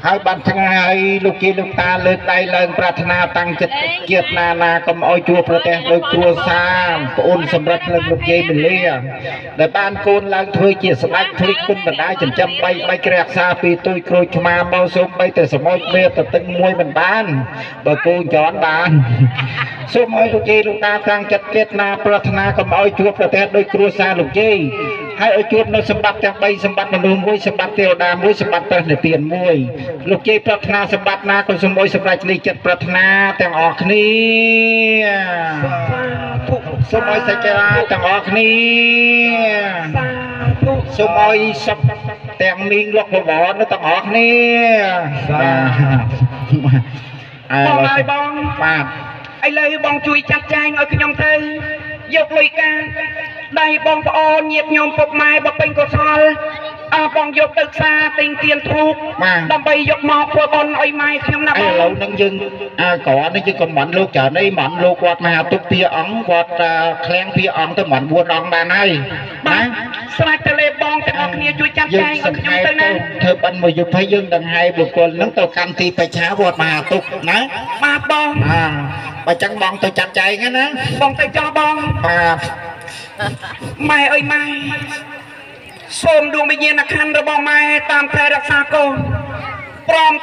ហើយបានថ្ងៃលោកគីលោកតាលើកដៃឡើងប្រាថ្នាតាំងចិត្តជាតិណាកុំអោយជួបប្រទេសដោយគ្រួសារប្អូនសម្រាប់លើលោកយាយមលាដែលបានកូនឡើងធ្វើជាស្ដេចភ្លេចគុណបណ្ដាចិញ្ចឹមបីរក្សាពីទូចក្រូចឆ្មាមកសូមបីតែសមុទ្រមេតទឹកមួយមិនបានបើគូចន់បានសូមឲ្យលោកយាយលោកតាតាំងចិត្តជាតិណាប្រាថ្នាកុំអោយជួបប្រទេសដោយគ្រួសារលោកយាយហើយឲ្យជួបនៅសម្បត្តិទាំង3សម្បត្តិមនុស្សមួយសម្បត្តិទេវតាមួយសម្បត្តិព្រះនិព្វានមួយលោកជ័យប្រាថ្នាសម្បត្តិណាក៏សូមឲ្យសម្រេចនៃចិត្តប្រាថ្នាទាំងអស់គ្នាសូមឲ្យសច្ចាទាំងអស់គ្នាសូមឲ្យសុខទាំងមីងលោកបវរទាំងអស់គ្នាបងហើយបងបាទឥឡូវបងជួយចាត់ចែងឲ្យខ្ញុំទៅយកលុយកាដៃបងប្អូនញាតិញោមពុកម៉ែបពេញកុសលបងយកទៅផ្សារទិញទៀនធូបដើម្បីយកមកធ្វើបុណ្យឲ្យម៉ែខ្ញុំណាបងឥឡូវនឹងយើងក្រនេះយើងកំមិនលោកច្រើនអីមិនលោកគាត់មហាទុកពីអង្គគាត់ឃ្លាំងពីអង្គទៅមិន4អង្គបានហើយណាស្រេចទៅលេបងទាំងអស់គ្នាជួយចាត់ចែងឲ្យខ្ញុំទៅណាធ្វើបិណ្ឌមួយយុទ្ធហើយយើងដង្ហែបុគ្គលនឹងទៅកម្មទីបច្ឆាវត្តមហាទុកណាបាទបងបើចឹងបងទៅចាត់ចែងណាបងទៅចោះបងបាទម៉ែអើយម៉ែសូមដួងវិញ្ញាណក្ខន្ធរបស់ម៉ែតាមតែរក្សាកូន ព្រម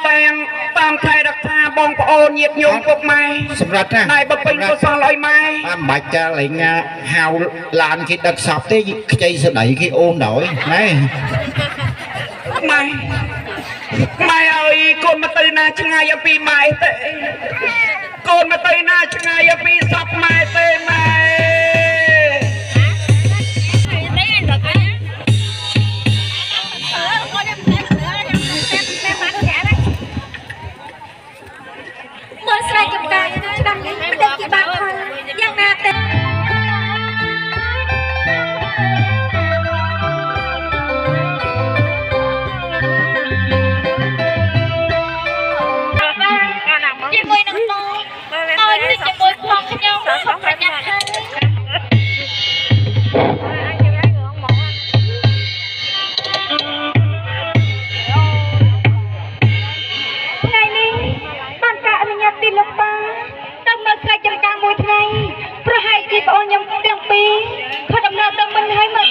តាមថែរក្សាបងប្អូនញាតិញោមពុកម៉ែសម្រាប់ណាណៃបពេញកុសលឲ្យម៉ែបានបាច់ចាលេងហៅឡានគេដឹកសពទេខ្ចីស្ដីគេអូនដល់ណែម៉ែអើយកូនមកទៅណាឆ្ងាយពីម៉ែទេកូនមកទៅណាឆ្ងាយពីសពម៉ែទេម៉ែមើលស្រែចម្ការឆ្នាំនេះមិនដឹងជាបានផលយ៉ាងណាទេជាមួយនឹងបងហើយនេះជាមួយផងខ្ញុំសូមប្រញាប់ហើយថ្ងៃនេះបានការអនុញ្ញាតពីលោកប៉ាទៅមើលស្រែចម្ការមួយថ្ងៃប្រហែលជាបងខ្ញុំទាំងពីរខិតដំណើរទៅមិនហើយមើល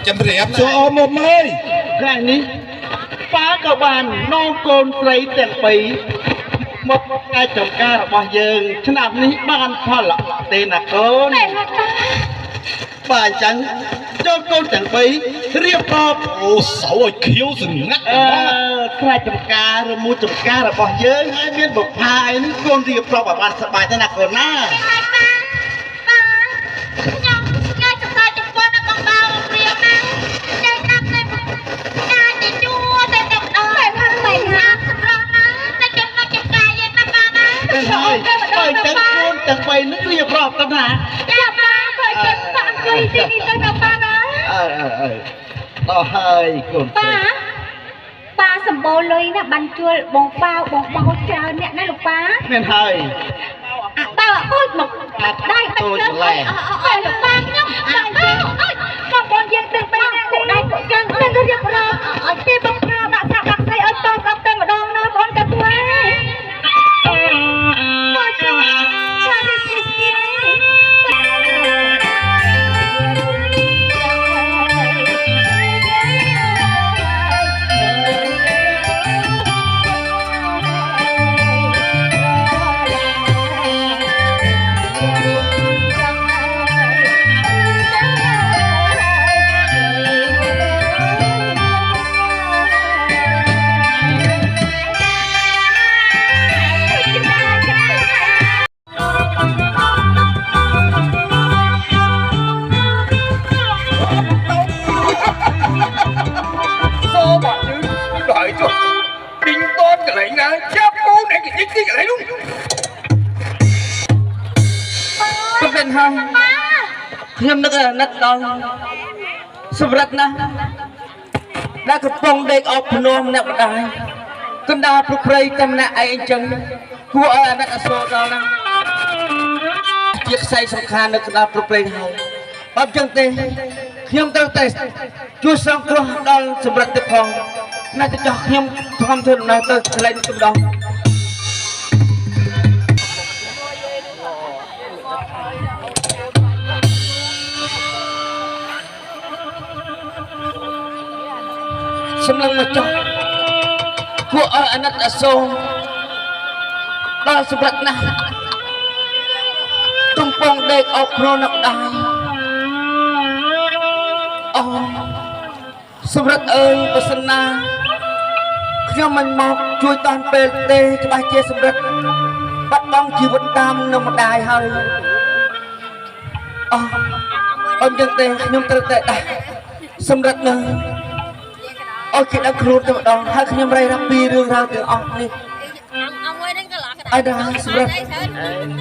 ជំរាប ចូលអមមើលថ្ងៃនេះប៉ាក៏បាននាំកូនស្រីទាំងពីរមកថ្ងៃចំការរបស់យើងឆ្នាំនេះបានផលល្អទេណាកូនបាទអញ្ចឹងចូលកូនទាំងពីររៀបរាប់អូសៅឲ្យខៀវស្ងាត់ថ្ងៃចំការឬមួយចំការរបស់យើងហើយមានបុប្ផាអីនេះកូនរៀបរាប់ឲ្យបានសប្បាយទេណាកូនណាទាំងបីនឹងរៀបរាប់ទៅណាចាំបានក៏ចិត្តបាក់ជួយទីនេះទៅដល់ប៉ាណាដល់ហើយកូនប៉ាសម្បូរលុយណាបានជួលបងប៉ាបងបោច្រើនអ្នកណាលោកប៉ាមានហើយតើអើយមកដៃបាច់លើអើយលោកប៉ាខ្ញុំបានជិះបងប្អូនយើងទាំងបីអ្នកពួកដៃពួកចឹងទៅរៀបរាប់ឲ្យគេបងប្រាប់ដាក់សាក់ដាក់ស្អីឲ្យតស្រាប់តែម្ដងណាបងកាទួយខ្ញុំនឹកអាណិតដល់សម្រាប់ណាស់ដែលកំពុងដេកអបភ្នំម្នាក់ម្ដាយកណ្ដាលព្រៃតែម្នាក់ឯងអញ្ចឹងគួរឲ្យអាណិតអាសូរដល់ណាជាខ្សែសំខាន់នៅកណ្ដាលព្រៃហើយបើអញ្ចឹងទេខ្ញុំត្រូវតែជួយសង្គ្រោះដល់សម្រាប់ទឹកផងណាទៅចោះខ្ញុំធំធ្វើដំណើរទៅកន្លែងកំដងសម្លឹងមកចុះគួរឲ្យអាណិតអាសូរដល់សម្រាប់ណាស់កំពុងដេកអោបភ្នំនៅដៃអូសម្រាប់អើយបើសិនណាខ្ញុំមិនមកជួយតាន់ពេលទេច្បាស់ជាសម្រាប់បាត់បង់ជីវិតតាមនៅម្ដាយហើយអូអញ្ចឹងទេខ្ញុំត្រូវតែដាក់សម្រាប់នឹងអូគេដាក់ខ្លួនទៅម្ដងហើយខ្ញុំរៃរាប់ពីរឿងរ៉ាវទាំងអស់នេះអីណាសម្រាប់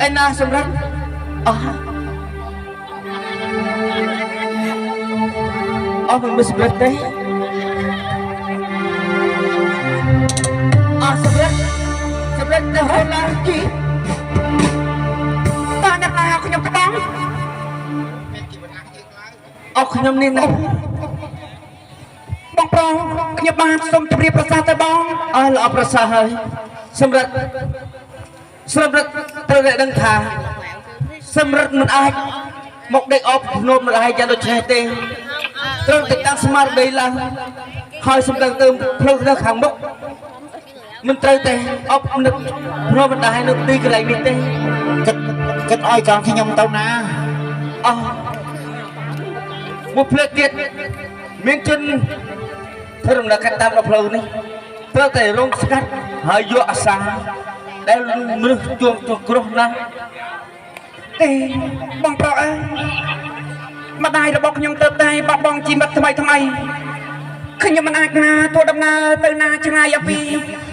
អីណាសម្រាប់មិនមានសម្រាប់ទេសម្រាប់ទៅហូរឡើងជីតើអ្នកណាខ្ញុំក្បងខ្ញុំនេះណាបងប្រុស ខ្ញុំបានសូមជម្រាបប្រសាទទៅបងអើល្អប្រសើរហើយសម្រាប់ត្រូវតែដឹងថាសម្រាប់មិនអាចមកដេកអបភ្នំម្ដាយយ៉ាងដូចនេះទេត្រូវតែតាំងស្មារតីឡើងហើយសម្រាប់ទៅផ្លូវទៅខាងមុខមិនត្រូវតែអបនឹកភ្នំម្ដាយនៅទីកន្លែងនេះទេគិតឲ្យកងខ្ញុំទៅណាអស់មួយផ្លេតទៀតមានជនធ្វើដំណើរកាត់តាមផ្លូវនេះត្រូវតែរងស្កាត់ហើយយកអាសាដែលមនុស្សជួងគ្រោះណាស់ទេបងប្រុសអើយម្ដាយរបស់ខ្ញុំទៅតែបាត់បង់ជីវិតថ្មីខ្ញុំមិនអាចណាធ្វើដំណើរទៅណាឆ្ងាយអាពី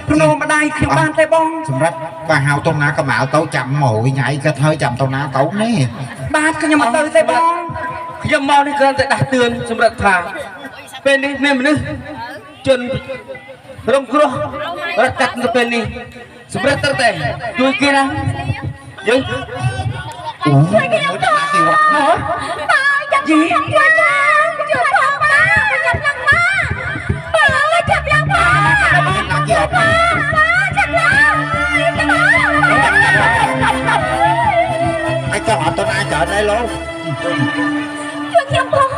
ភ្នំម្ដាយខ្ញុំបានទេបងសម្រាប់បើហៅទៅណាក៏មកទៅចាំមកវិញឯងគិតហើយចាំទៅណាទៅនេះបាទខ្ញុំអត់ទៅទេបងខ្ញុំមកនេះគ្រាន់តែដាស់តឿនសម្រាប់ថាពេលនេះមានមនុស្សជនរងគ្រោះរត់កាត់នៅពេលនេះសម្រាប់ត្រូវតែជួយគេណាយើងជួយគេទៅណាគេវត្តបាទចាំជួយផងបាទចាប់ឡើងមកចាប់ឡើងមកណាគេអត់ចាប់ឡើងអញចង់អត់ទៅណាច្រើនដែរលោកជួយខ្ញុំផង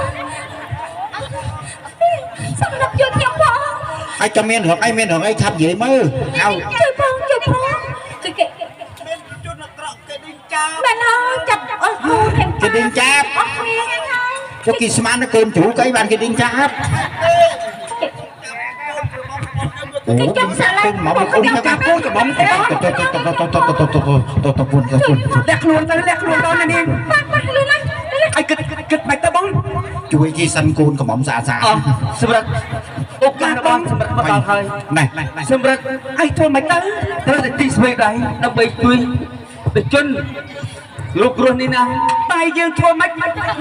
សម្រាប់ជួយខ្ញុំផងអញចាំមានរឿងអីមានរឿងអីឆាប់និយាយមើលហៅជួយផងគេបានហើយចាប់អស់គូthêm គេដេញចាប់អស់គ្នាហើយចុះគេស្មានគេជ្រូកអីបានគេដេញចាប់គេចង់សាឡាមកមកអូនចាប់គូច្បងទៅលាក់ខ្លួនទៅលាក់ខ្លួនដល់នេះបាទខ្លួនណាអីគិតបាច់ទៅបងជួយគេសិនកូនកំមុំស្អាតសម្រាប់អូកាសរបស់សម្រាប់មកដល់ហើយណែសម្រាប់អីធ្វើមិនទៅត្រូវតែទីស្វេដៃដើម្បីជួយប្រជាជនលោកគ្រោះនេះណាដៃយើងធ្វើមិន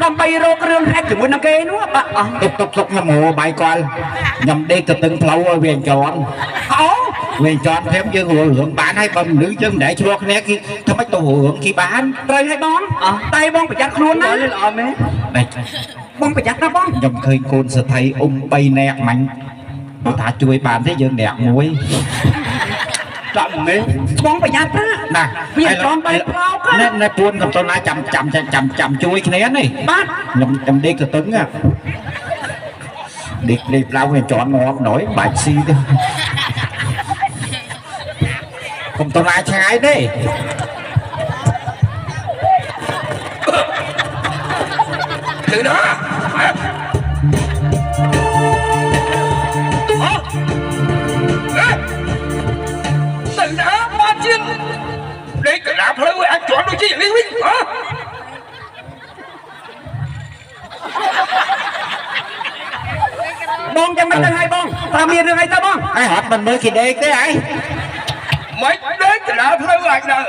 ដើម្បីរករឿងហេតុជាមួយនឹងគេនោះបាទទុកខ្ញុំហៅបាយគាត់ខ្ញុំដេកទៅទឹងផ្លូវឲ្យវាចន់អូវាចន់thêmយើងរឿងបានហើយបើមនុស្សយើងមិនដែលឆ្លោះគ្នាគេធ្វើម៉េចទៅរឿងគេបានត្រូវហើយបងតែបងប្រយ័ត្នខ្លួនណាល្អមែនបងប្រយ័ត្នណាបងខ្ញុំឃើញកូនស្ថិ3នាក់មាញ់បើថាជួយបានទេយើងអ្នកមួយចាំមែនបងប្រយ័ត្នណាវាត្រង់បែបផ្លោកណែពួនកំតណាចាំជួយគ្នានេះបាទខ្ញុំដេកទៅទឹងដេកផ្លោកវាជន់ងាប់ណយបាច់ស៊ីទៅកំតណាឆ្ងាយទេទៅណាទៅណាមកជាដេកកណ្ដាលផ្លូវឲ្យអាចជន់ដូចជាយ៉ាងនេះវិញបងចាំមិនទៅឲ្យបងតាមមានរឿងអីទៅបងឯងហត់មិនមើលគេដេកទេឯងមិនដេកកណ្ដាលផ្លូវអាចដើរ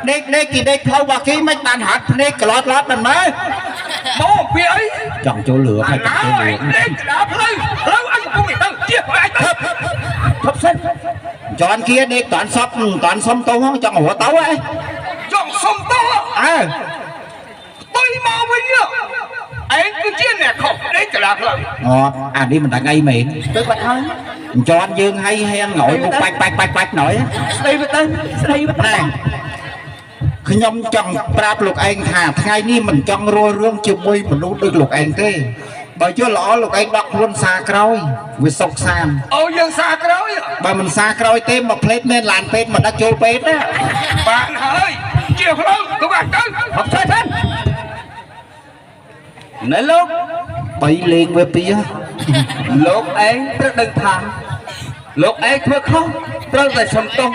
ដេកគេដេកផ្លូវរបស់គេមិនបានហត់ភ្នែកក្លោតមិនមើលមកពីអីចង់ចូលលឿហើយចូលលឿដេកកណ្ដាលផ្លូវអញកំពុងទៅជិះឲ្យទៅថប់សិនចន់kiaដេកតាន់សពតាន់សុំទៅហងចង់រត់ទៅឯងចង់សុំទៅទៅមកវិញឯងគឺជាអ្នកខុសដេកកណ្ដាលផ្លូវអានេះមិនដឹងអីមែនទៅបាត់ហើយចន់យើងឲ្យហែងងយពុកបាច់ណយស្ដីទៅស្ដីទៅណែខ្ញុំចង់ប្រាប់លោកឯងថាថ្ងៃនេះមិនចង់រស់រឿងជាមួយមនុស្សដូចលោកឯងទេបើយល់ល្អលោកឯងដកខ្លួនសាក្រោយវាសុកសានអូយើងសាក្រោយបើមិនសាក្រោយទេមកផ្លេតមានឡានពេទ្យមកដឹកចូលពេទ្យណាបានហើយជាផ្លូវទៅបាត់ទៅអត់ទេណែលោក3លេងវាពីលោកឯងត្រូវដឹងថាលោកឯងធ្វើខុសត្រូវតែសុំទោស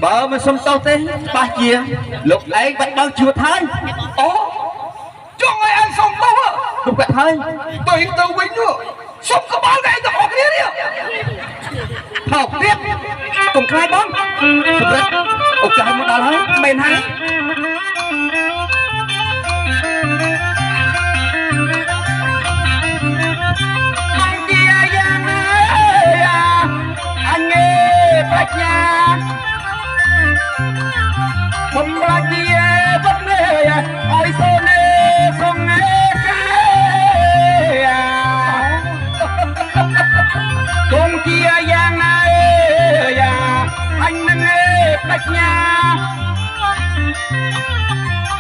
បើមិនសុំទោសទេប៉ះជាលោកឯងបាត់បង់ជីវិតហើយអូចង់ឲ្យអញសុំទោសទុកកាត់ហើយទៅវិញនោះសុំក្បាលតែឯងទៅអស់គ្នានេះថោកទៀតកុំខ្លាចបងសម្រាប់អូកាសមកដល់ហើយមែនហើយប្រាជ្ញាបំរាជាវត្តនេះឲ្យសូនសង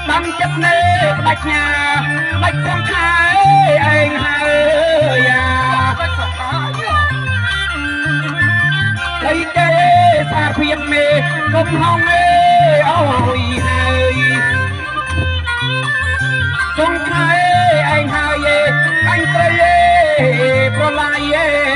Băng chất nê bạch nhà bạch phong khai anh hơi à thấy tê xa khuyên mê không hong ê ôi hơi phong khai anh hơi anh tây ê pro lai ê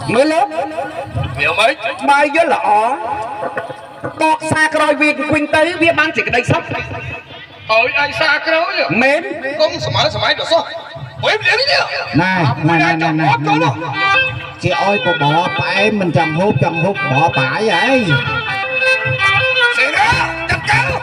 mới lớp hiểu mấy bài với lọ tọt xa coi việc quỳnh tới với ban chỉ cái đây sốc ôi anh xa cái đó nhỉ mến không sớm mai được sao ôi em đi này chị ơi cô bỏ phải mình chầm hút bỏ phải vậy xì đó chặt cáo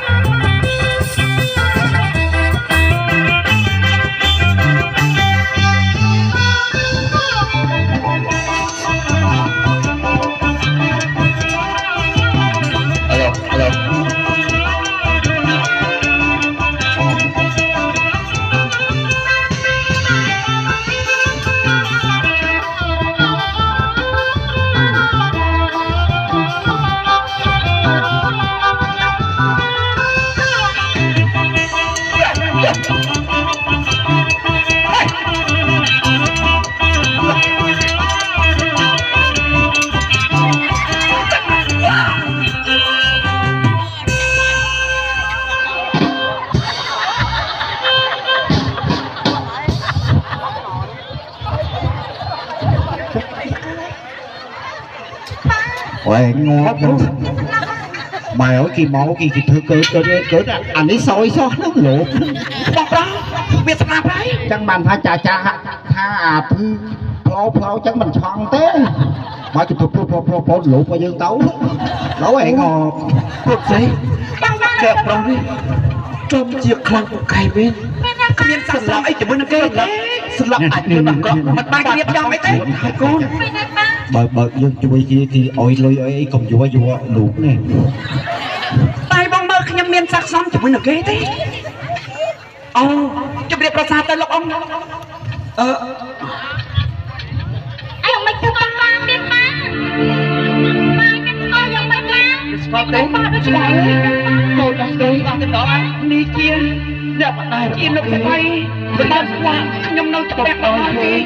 Ôi ngon mày ơi kỳ máu kỳ thư cỡ anh ấy soi nó lộn bọc đó việc làm đấy chẳng bàn cha tha thư plau chẳng mình chọn thế mà chụp lụt qua dương tấu lỗ hẹn ngọt cuộc gì đẹp lắm đi trong chiếc khăn của cài bên miền sẵn lòng ấy chỉ muốn kê sẵn lòng ảnh được bằng con mặt bài nghiệp cho mấy thế hai con bờ dân chui kia thì ôi lôi ấy cùng vua lụt nè tay bong bơ nhâm miền sẵn xong chỉ muốn kê thế chụp đẹp ra xa tay lộc ông anh mày cứ băng băng đi mà mai cái coi giống mày băng có thế tôi đã tới vào cái đó đi chia đẹp ai chia nó phải bay mình đang qua nhâm nâu chụp đẹp đó đi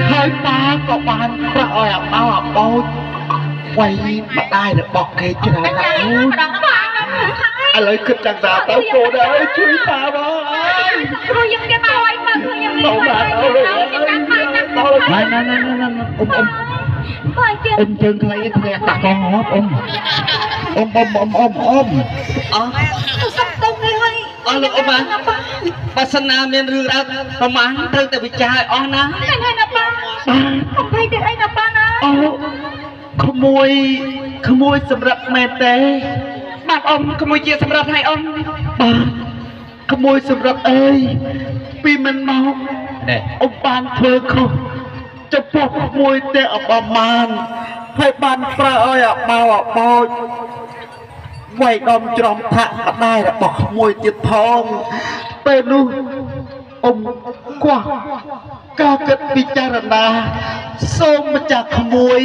hơi ba có bàn ra ơi bao quay mà ai được bọc kê chứ nào đâu anh lấy khích chẳng ra tao cô đấy chui ta đó tôi dùng cái màu anh mà tôi dùng đâu mà đâu này ôm chân lấy cái đặt con hóp ôm tôi sắp tung đi hơi lực ôm bà sân nam nên rư ra bà mán thân tại vì trai on á anh hay là ba không phải để anh là ba na ขโมยสำหรับแม่แต่บ้านอมขโมยเจียสำหรับให้อมบ้านขโมยสำหรับเอ้ยปีมันเมาอมบ้านเธอเขาจะพกขโมยแต่ออกมานให้บ้านปลาเอ้ยเมาบอยไหวดอมจอมทะมาได้แล้วบอกขโมยเจียทองเป็นนู่นอมกว่าก้าวเกิดพิจารณาส้มมาจากขโมย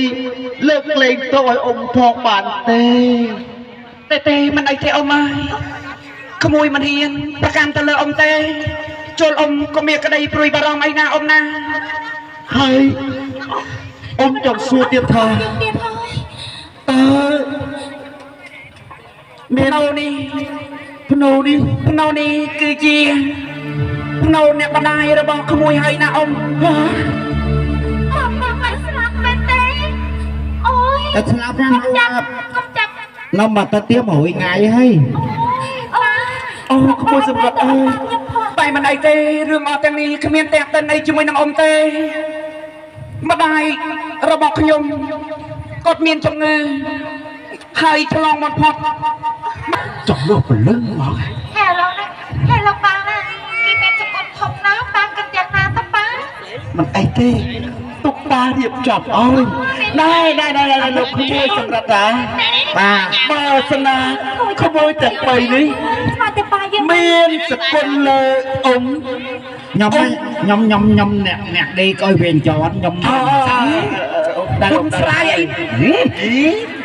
เลิกเลงตัวอมพองบานเต้มันไอเทอมาขโมยมันเฮียนประการตะเลอมเต้โจลอมก็เมียกระไดปรุยบารองไอนาอมนาเฮ้ยอมจงสัวเตียทาเมียเรานี่พโนนี่คือจีพโนเนี่ยบันไดระบอกขโมยให้นาอมMày sắp bên đấy. Ôi. Sắp Con chặt nó mà ta tiếp hỏi ngày hay អូក្មួយសម្រាប់អើយបែរមិនអីទេរឿងអស់ទាំងនេះគ្មានតែតិនអីជាមួយនឹងអ៊ំទេម្ដាយរបស់ខ្ញុំគាត់មានជំងឺហើយឆ្លងមកផុត ចង់លោកពលឹងមក ហេឡូណាហេឡូប៉ាណាគេមានសពុតធំណាស់ប៉ាគិតយ៉ាងណាទៅប៉ា មិនអីទេទុកតារៀបចំអើយណែលោកក្មួយសម្រាប់តា bà បើសិនណាក្មួយទាំង3នេះ ស្មាតែប៉ាយើង មានសគុណលើអ៊ំ nhom nè đi coi về chọn nhom គុណស្រ័យអី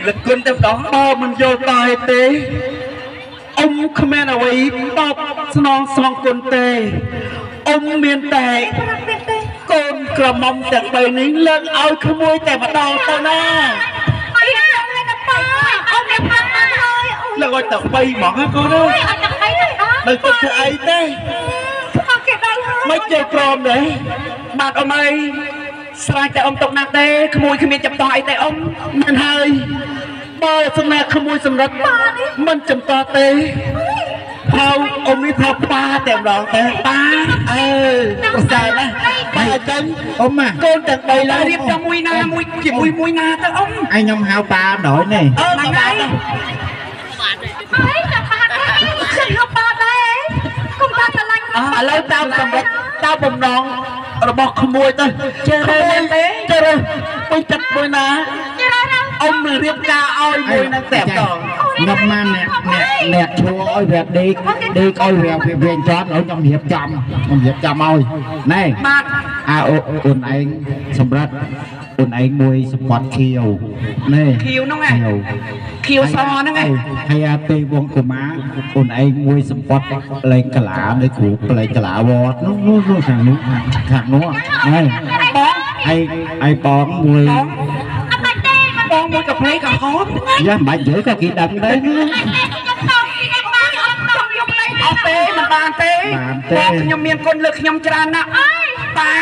លឹកគុណតែម្ដង បើមិនយល់តើទេអ៊ំគ្មានអ្វីតបស្នងសងគុណទេអ៊ំមានតែកូនក្រមុំទាំង3នេះលើកឲ្យក្មួយតែម្ដងទៅណា អីយ៉ាងណាទៅប៉ាអូនមានប៉ាហើយ លើកឲ្យតែ3ហ្មងណាកូនអើយ អត់តែអីទេអត់ នៅទឹកធ្វើអីទេ អត់គេដល់ហើយ មិនចេះក្រមទេ បាទអ៊ំអើយស្រ័យតែអ៊ំຕົកណាស់ទេក្មួយគ្មានចំតោះអីទេអ៊ំ មិនហើយបើសំណាក្មួយសម្រាប់មិនចំតទេហៅអ៊ំនេះថាប៉ាតែម្ដងទេប៉ាអើប្រសើរណាស់តែអញ្ចឹង ôm mà កូនទាំង3ឡើង រៀបចំមួយណាមួយជាមួយណាទៅអ៊ំ anh nhom hao ba nổi này ហ្នឹងហើយ អីតែប៉ាខ្ញុំយកប៉ាដែរកុំថាស្រឡាញ់ ឥឡូវតាមសម្រាប់តាមបំណងរបស់ក្មួយទៅចេះទេចេះទេពេញចិត្តមួយណាអ៊ំនឹងរៀបការឲ្យមួយនឹងតែម្ដង nhom mà nè chua ơi vẹt đi coi về chọn ở nhom hiệp chậm ơi này បាទ à ôn anh sầm rắt ôn anh mùi sport khiêu này ខៀវហ្នឹងឯងខៀវសហ្នឹងឯង hay tây vong của má ôn anh mùi sport lên cả lá để cụ lên cả lá vọt nó thằng nó này ai bón mùi បងមួយកាផ្លេកាហូប giá mà dễ có kỹ đậm đấy អត់ទេមិនបានទេបងខ្ញុំមានគុណលើខ្ញុំច្រើនណាស់ប៉ា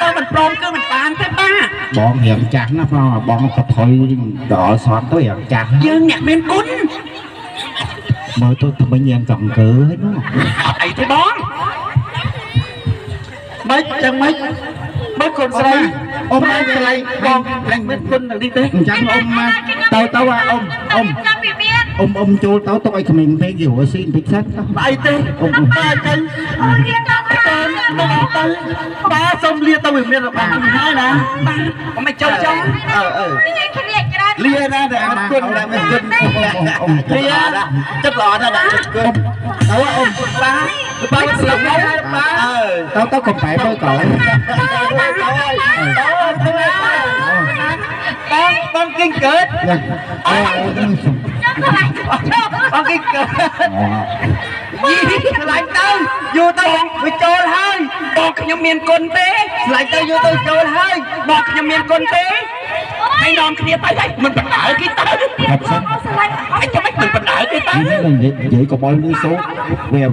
តើមិនព្រមគឺមិនបានទេប៉ា bọn hiện chặt nó phải bọn có thôi đỏ xót tôi hiện chặt យើងអ្នកមានគុណ mới tôi mới nhận cầm cử hết nó អត់អីទេបង មិនចឹងមិនបើកូនស្រីអ៊ំមិនស្រីបងឡើងមានគុណទៅនេះទេ chẳng ôm mà tao à ôm chú tao tôi cái mình phải hiểu xin thích sách អីទេអ៊ំតែចឹងមកទៅបាសុំលាទៅវាមានរបស់ហើយណា បងមិនចូលចង់ និយាយគ្នាច្រើន លាណាតែអត់គុណតែមានគុណលាចិត្តល្អណាស់ដាក់ចិត្តគុណអ៊ំបាស្លាប់ហើយបា tao còn phải với cậu បងគិញកើតបងគិញកើតយីឆ្លាញ់ទៅយូរទៅវាចូលហើយ បងខ្ញុំមានគុណទេ ឆ្លាញ់ទៅយូរទៅចូលហើយ បងខ្ញុំមានគុណទេហើយនាំគ្នាទៅមិនបណ្ដើគេទៅ thật sách អីចាំមិនបណ្ដើគេទៅ vậy có bao nhiêu số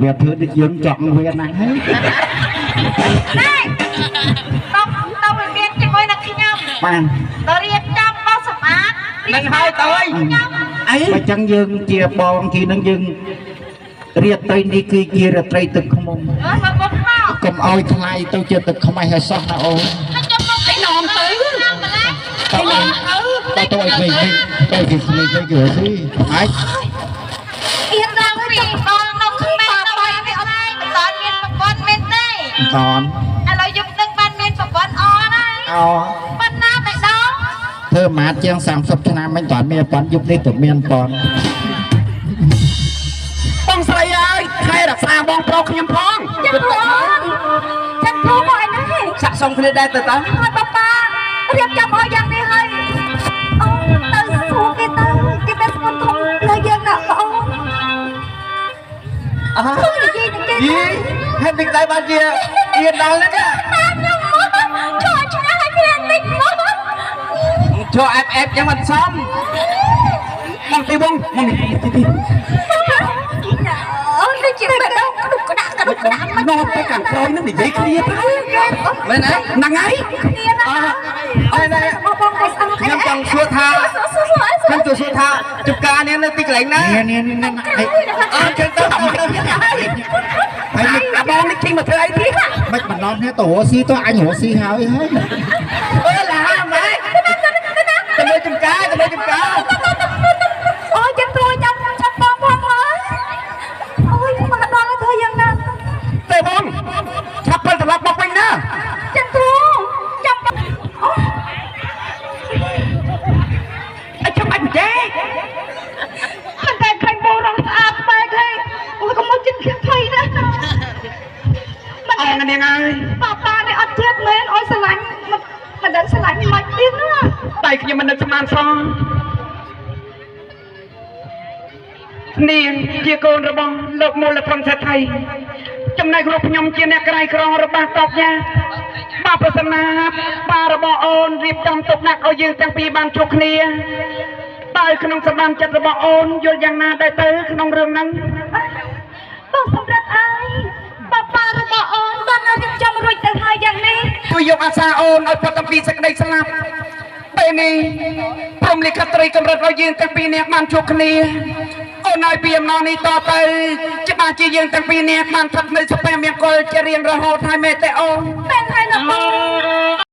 về thứ đi dương chọn về năng hết ទៅវាមានជាមួយនឹងខ្ញុំ bạn ទៅរៀបចំបោះសម្អាត នឹងហើយទៅអី mà chẳng dương chia bòn thì năng dương riết tây đi kia là tâyទឹកkhông មកមកមក cầm oi thay tôi chưaទឹកkhông ai hay sót nào ô ឲ្យនាំទៅ tao tôi mình tôi thì mình phải rửa gì ai ៀនឡើងពីបងនៅខ្មែរបាយវាអត់មិនតាន់មានប្រព័ន្ធមែនទេ còn ឥឡូវយុគនឹងបានមានប្រព័ន្ធអហើយ ao ប៉ុណ្ណាតែដល់ thơ mát chiang 30 ឆ្នាំមិនតាន់មានប៉ុនយុគនេះទៅមានប៉ុន បងស្រីអើយខែរក្សាបងប្រុសខ្ញុំផង ចាំផងចាំផងមកឯនេះ សាក់សុំគ្នាដែរទៅតា ហើយប៉ារៀបចំឲ្យយ៉ាងនេះហើយអូទៅសួរគេទៅគេមានស្មុនធំលើយើងណាបង អើ និយាយទៅគេ យីហេតុនេះដែរបានជាអៀនដល់ហ្នឹង ខ្ញុំមកជួយឆ្នះឲ្យគ្នាតិចមក ចូលអែបយ៉ាងមិនសមមកទីបងមក អូនេះជាបែបនោះក្តាក់មក នោះទៅខាងក្រោយនឹងនិយាយគ្នាទៅមែនទេហ្នឹងហើយ គ្នាណា អើនេះ បងឯងស្អី ខ្ញុំចង់សួរថាខ្ញុំចង់សួរថាចំ ឡើងណា នេះអើជើងទៅតាមទៅហើយ បងនេះជីមកធ្វើអីទៀត មិនបណ្ដោះនេះទៅរស់ស៊ីទៅអញរស់ស៊ីហើយ អើឡាម៉ែទៅមើលចំការអូយចាំទួយចាំបងផងមើលអូយមកដល់ធ្វើយ៉ាងណា ទៅបងឆាប់ពិលត្រឡប់មកវិញណា ចាំទួចាំអូ អញចាំអញទេ មិនតែឃើញបោរងស្អាតបែកហើយអូយក៏មកចិត្តខ្ញុំថៃណា អងនាងអើយ ប៉ានេះអត់ទៀតមែនអូយស្រឡាញ់មិនដឹងស្រឡាញ់មិនទៀតណា តែខ្ញុំមិននឹកស្មានសោះនាងជាកូនរបស់លោកមូលធនសេដ្ឋីចំណែកលោកខ្ញុំជាអ្នកក្រៃក្ររបស់តបយ៉ាបើប្រសិនណាបារបស់អូនរៀបចំទុកដាក់ឲ្យយើងទាំងពីរបានជួបគ្នាតើក្នុងសម្ដានចិត្តរបស់អូនយល់យ៉ាងណាដែរទៅក្នុងរឿងហ្នឹង បងសម្រាប់អើយប៉ារបស់អូនបានរៀបចំរួចទៅហើយយ៉ាងនេះ ជួយយកអាសាអូនឲ្យផុតពីសេចក្តីស្លាប់ពេលនេះព្រមលិខិតត្រីកម្រិតឲ្យយើងទាំងពីរនាក់បានជួបគ្នាអូនឲ្យពីអំណរនេះតទៅច្បាស់ជាយើងទាំងពីរនាក់បានស្ថិតនៅសុភមង្គលជារៀងរហូតហើយមែនទេអូន តែហើយណាបង